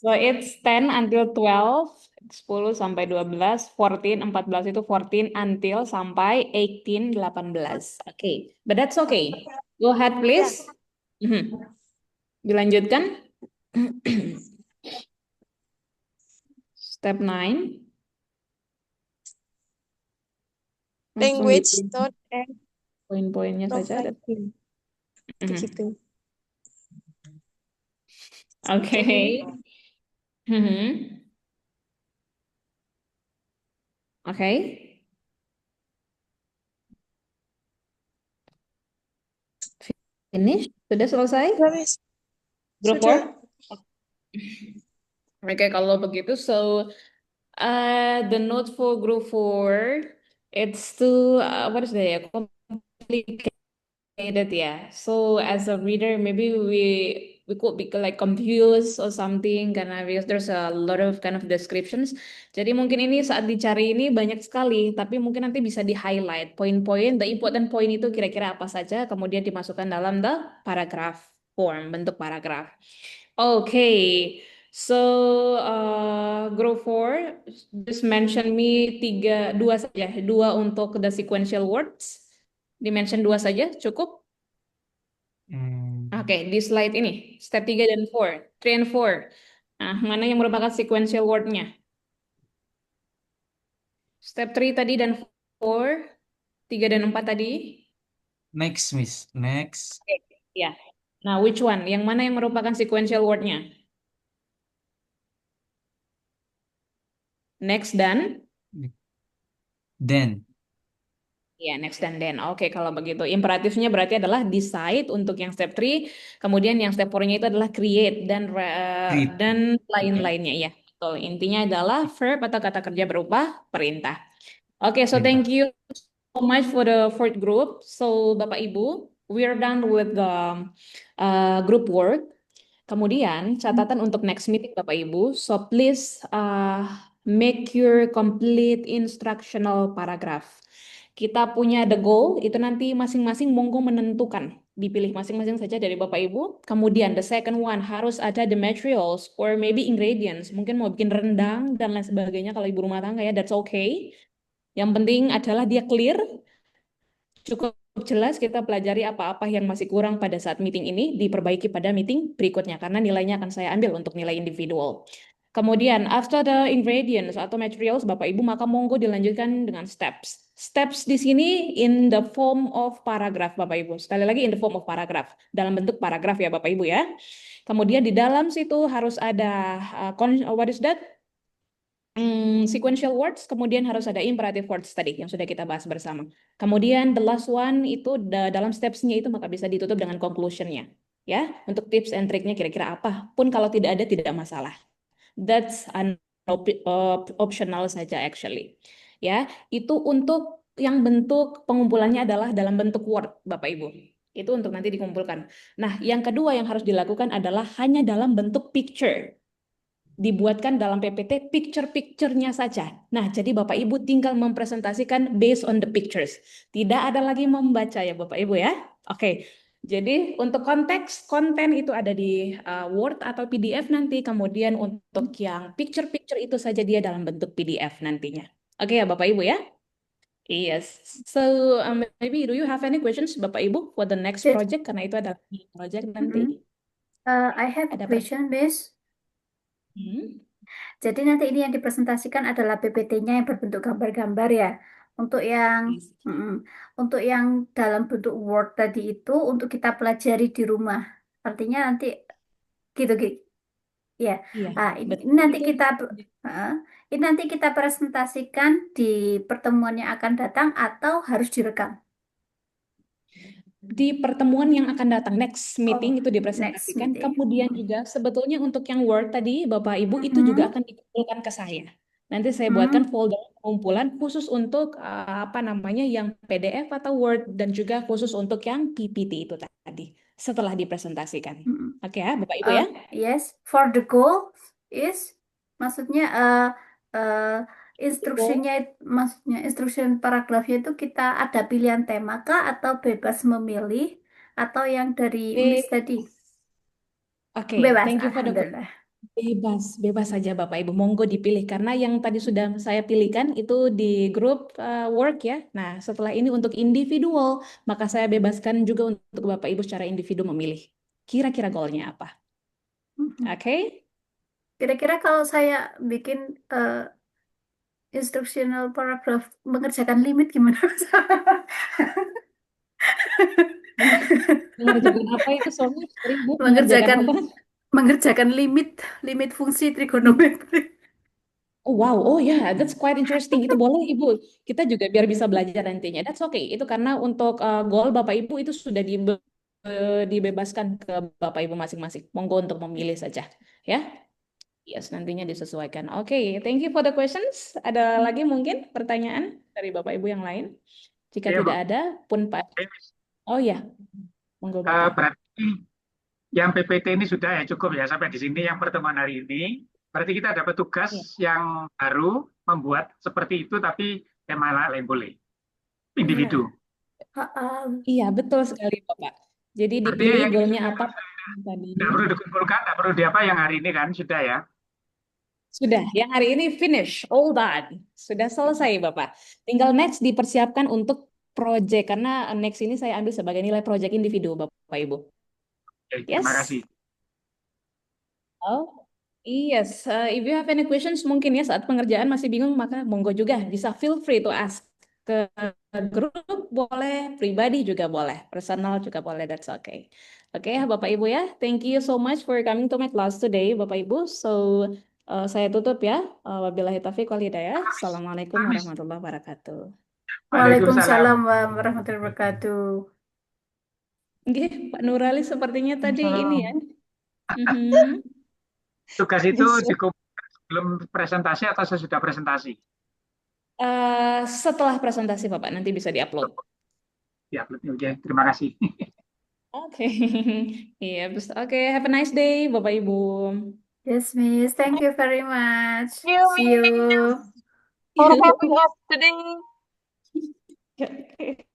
So it's 10 until 12, 10 sampai 12, 14, 14 itu 14 until sampai 18, 18. Okay, but that's okay. Go ahead, please. Dilanjutkan. Step 9. Language, tone, and poin-poinnya saja. Begitu. Okay. Okay. Finish? Sudah selesai? Group Sudah. 4? Oke, kalau begitu, so the note for group 4, it's too, what is that ya, complicated ya. So as a reader, maybe we could be like confused or something karena because there's a lot of kind of descriptions. Jadi mungkin ini saat dicari ini banyak sekali, tapi mungkin nanti bisa di highlight poin-poin, the important point itu kira-kira apa saja, kemudian dimasukkan dalam the paragraph form, bentuk paragraf. Okay, so group 4 just mention me dua saja, dua untuk the sequential words. Dimension 2 saja cukup. Oke, di slide ini step 3 dan 4, 3 and 4. Nah, mana yang merupakan sequential word-nya? Step 3 tadi dan 4, 3 dan 4 tadi. Next, Miss. Next. Ya. Nah, which one? Yang mana yang merupakan sequential word-nya? Next dan? Then. Ya, next dan then. Oke, kalau begitu. Imperatifnya berarti adalah decide untuk yang step 3. Kemudian yang step 4-nya itu adalah create dan lain-lainnya. Ya, betul. Intinya adalah verb atau kata kerja berupa perintah. Oke, so thank you so much for the fourth group. So, Bapak Ibu, we're done with the group work. Kemudian, catatan untuk next meeting Bapak Ibu. So, please make your complete instructional paragraph. Kita punya the goal, itu nanti masing-masing monggo menentukan. Dipilih masing-masing saja dari Bapak Ibu. Kemudian the second one, harus ada the materials or maybe ingredients. Mungkin mau bikin rendang dan lain sebagainya kalau ibu rumah tangga ya, that's okay. Yang penting adalah dia clear, cukup jelas kita pelajari apa-apa yang masih kurang pada saat meeting ini, diperbaiki pada meeting berikutnya, karena nilainya akan saya ambil untuk nilai individual. Kemudian, after the ingredients atau materials, Bapak Ibu, maka monggo dilanjutkan dengan steps. Steps di sini in the form of paragraph, Bapak Ibu. Sekali lagi, in the form of paragraph. Dalam bentuk paragraf ya, Bapak Ibu ya. Kemudian di dalam situ harus ada, what is that? Sequential words, kemudian harus ada imperative words tadi yang sudah kita bahas bersama. Kemudian the last one itu dalam steps-nya itu maka bisa ditutup dengan conclusion-nya. Ya, untuk tips and trick-nya kira-kira apa pun kalau tidak ada tidak masalah. That's an optional saja actually. Ya, itu untuk yang bentuk pengumpulannya adalah dalam bentuk word, Bapak Ibu. Itu untuk nanti dikumpulkan. Nah, yang kedua yang harus dilakukan adalah hanya dalam bentuk picture. Dibuatkan dalam PPT picture-picture-nya saja. Nah, jadi Bapak Ibu tinggal mempresentasikan based on the pictures. Tidak ada lagi membaca ya Bapak Ibu ya. Oke. Jadi untuk konteks konten itu ada di Word atau PDF nanti. Kemudian untuk yang picture-picture itu saja dia dalam bentuk PDF nantinya. Oke ya Bapak Ibu ya. Yes. So maybe do you have any questions Bapak Ibu for the next project karena itu adalah project nanti. I have a question, Miss. Jadi nanti ini yang dipresentasikan adalah PPT-nya yang berbentuk gambar-gambar ya. Untuk yang untuk yang dalam bentuk Word tadi itu untuk kita pelajari di rumah. Artinya nanti gitu gitu. Ya. Iya, Ini nanti ini nanti kita presentasikan di pertemuan yang akan datang atau harus direkam. Di pertemuan yang akan datang, next meeting itu dipresentasikan. Kemudian juga sebetulnya untuk yang Word tadi, Bapak Ibu, itu juga akan dikumpulkan ke saya. Nanti saya buatkan folder pengumpulan khusus untuk apa namanya yang PDF atau Word dan juga khusus untuk yang PPT itu tadi setelah dipresentasikan. Oke ya, Bapak Ibu ya. Yes, for the goal is maksudnya instruksinya maksudnya instruction paragrafnya itu kita ada pilihan tema kah atau bebas memilih atau yang dari Miss tadi? Oke, Bebas, thank you for the alhamdulillah. bebas saja Bapak Ibu, monggo dipilih karena yang tadi sudah saya pilihkan itu di grup work ya. Nah, setelah ini untuk individual, maka saya bebaskan juga untuk Bapak Ibu secara individu memilih. Kira-kira goalnya apa? Oke? Kira-kira kalau saya bikin instructional paragraph mengerjakan limit gimana? Mengerjakan apa itu soalnya? Mengerjakan apa? Mengerjakan limit fungsi trigonometri. Oh wow, oh ya, that's quite interesting. Itu boleh Ibu. Kita juga biar bisa belajar nantinya. That's okay. Itu karena untuk goal Bapak Ibu itu sudah dibebaskan ke Bapak Ibu masing-masing. Monggo untuk memilih saja, ya. Yes, nantinya disesuaikan. Oke, thank you for the questions. Ada lagi mungkin pertanyaan dari Bapak Ibu yang lain? Jika Iya, tidak Bu. ada, pun Pak. Oh ya, monggo Bapak. Berarti yang PPT ini sudah ya cukup ya sampai di sini yang pertemuan hari ini. Berarti kita dapat tugas yang baru membuat seperti itu tapi tema lain boleh. Individu. Iya, betul sekali Bapak. Jadi Artinya dipilih yang goalnya apa tadi. tidak perlu dikumpulkan, tidak perlu diapa yang hari ini kan sudah ya. Sudah, yang hari ini finish, all done. Sudah selesai Bapak. Tinggal next dipersiapkan untuk project karena next ini saya ambil sebagai nilai project individu Bapak Ibu. Oke, Yes. terima kasih. Oh, yes. If you have any questions, mungkin ya saat pengerjaan masih bingung, maka monggo juga bisa feel free to ask ke grup boleh, pribadi juga boleh, personal juga boleh. That's okay. Oke ya Bapak Ibu ya. Thank you so much for coming to my class today, Bapak Ibu. So saya tutup ya. Wabillahi taufiq wal hidayah. Assalamualaikum warahmatullahi wabarakatuh. Waalaikumsalam warahmatullahi wabarakatuh. Oke, Pak Nurali sepertinya tadi ini ya. Tugas itu dikumpulkan sebelum presentasi atau sesudah presentasi? Setelah presentasi Bapak, nanti bisa diupload. Ya, oke. Terima kasih. Oke, iya, oke. Have a nice day, Bapak Ibu. Yes, Miss. Thank you very much. You, See you. for having us today. Okay.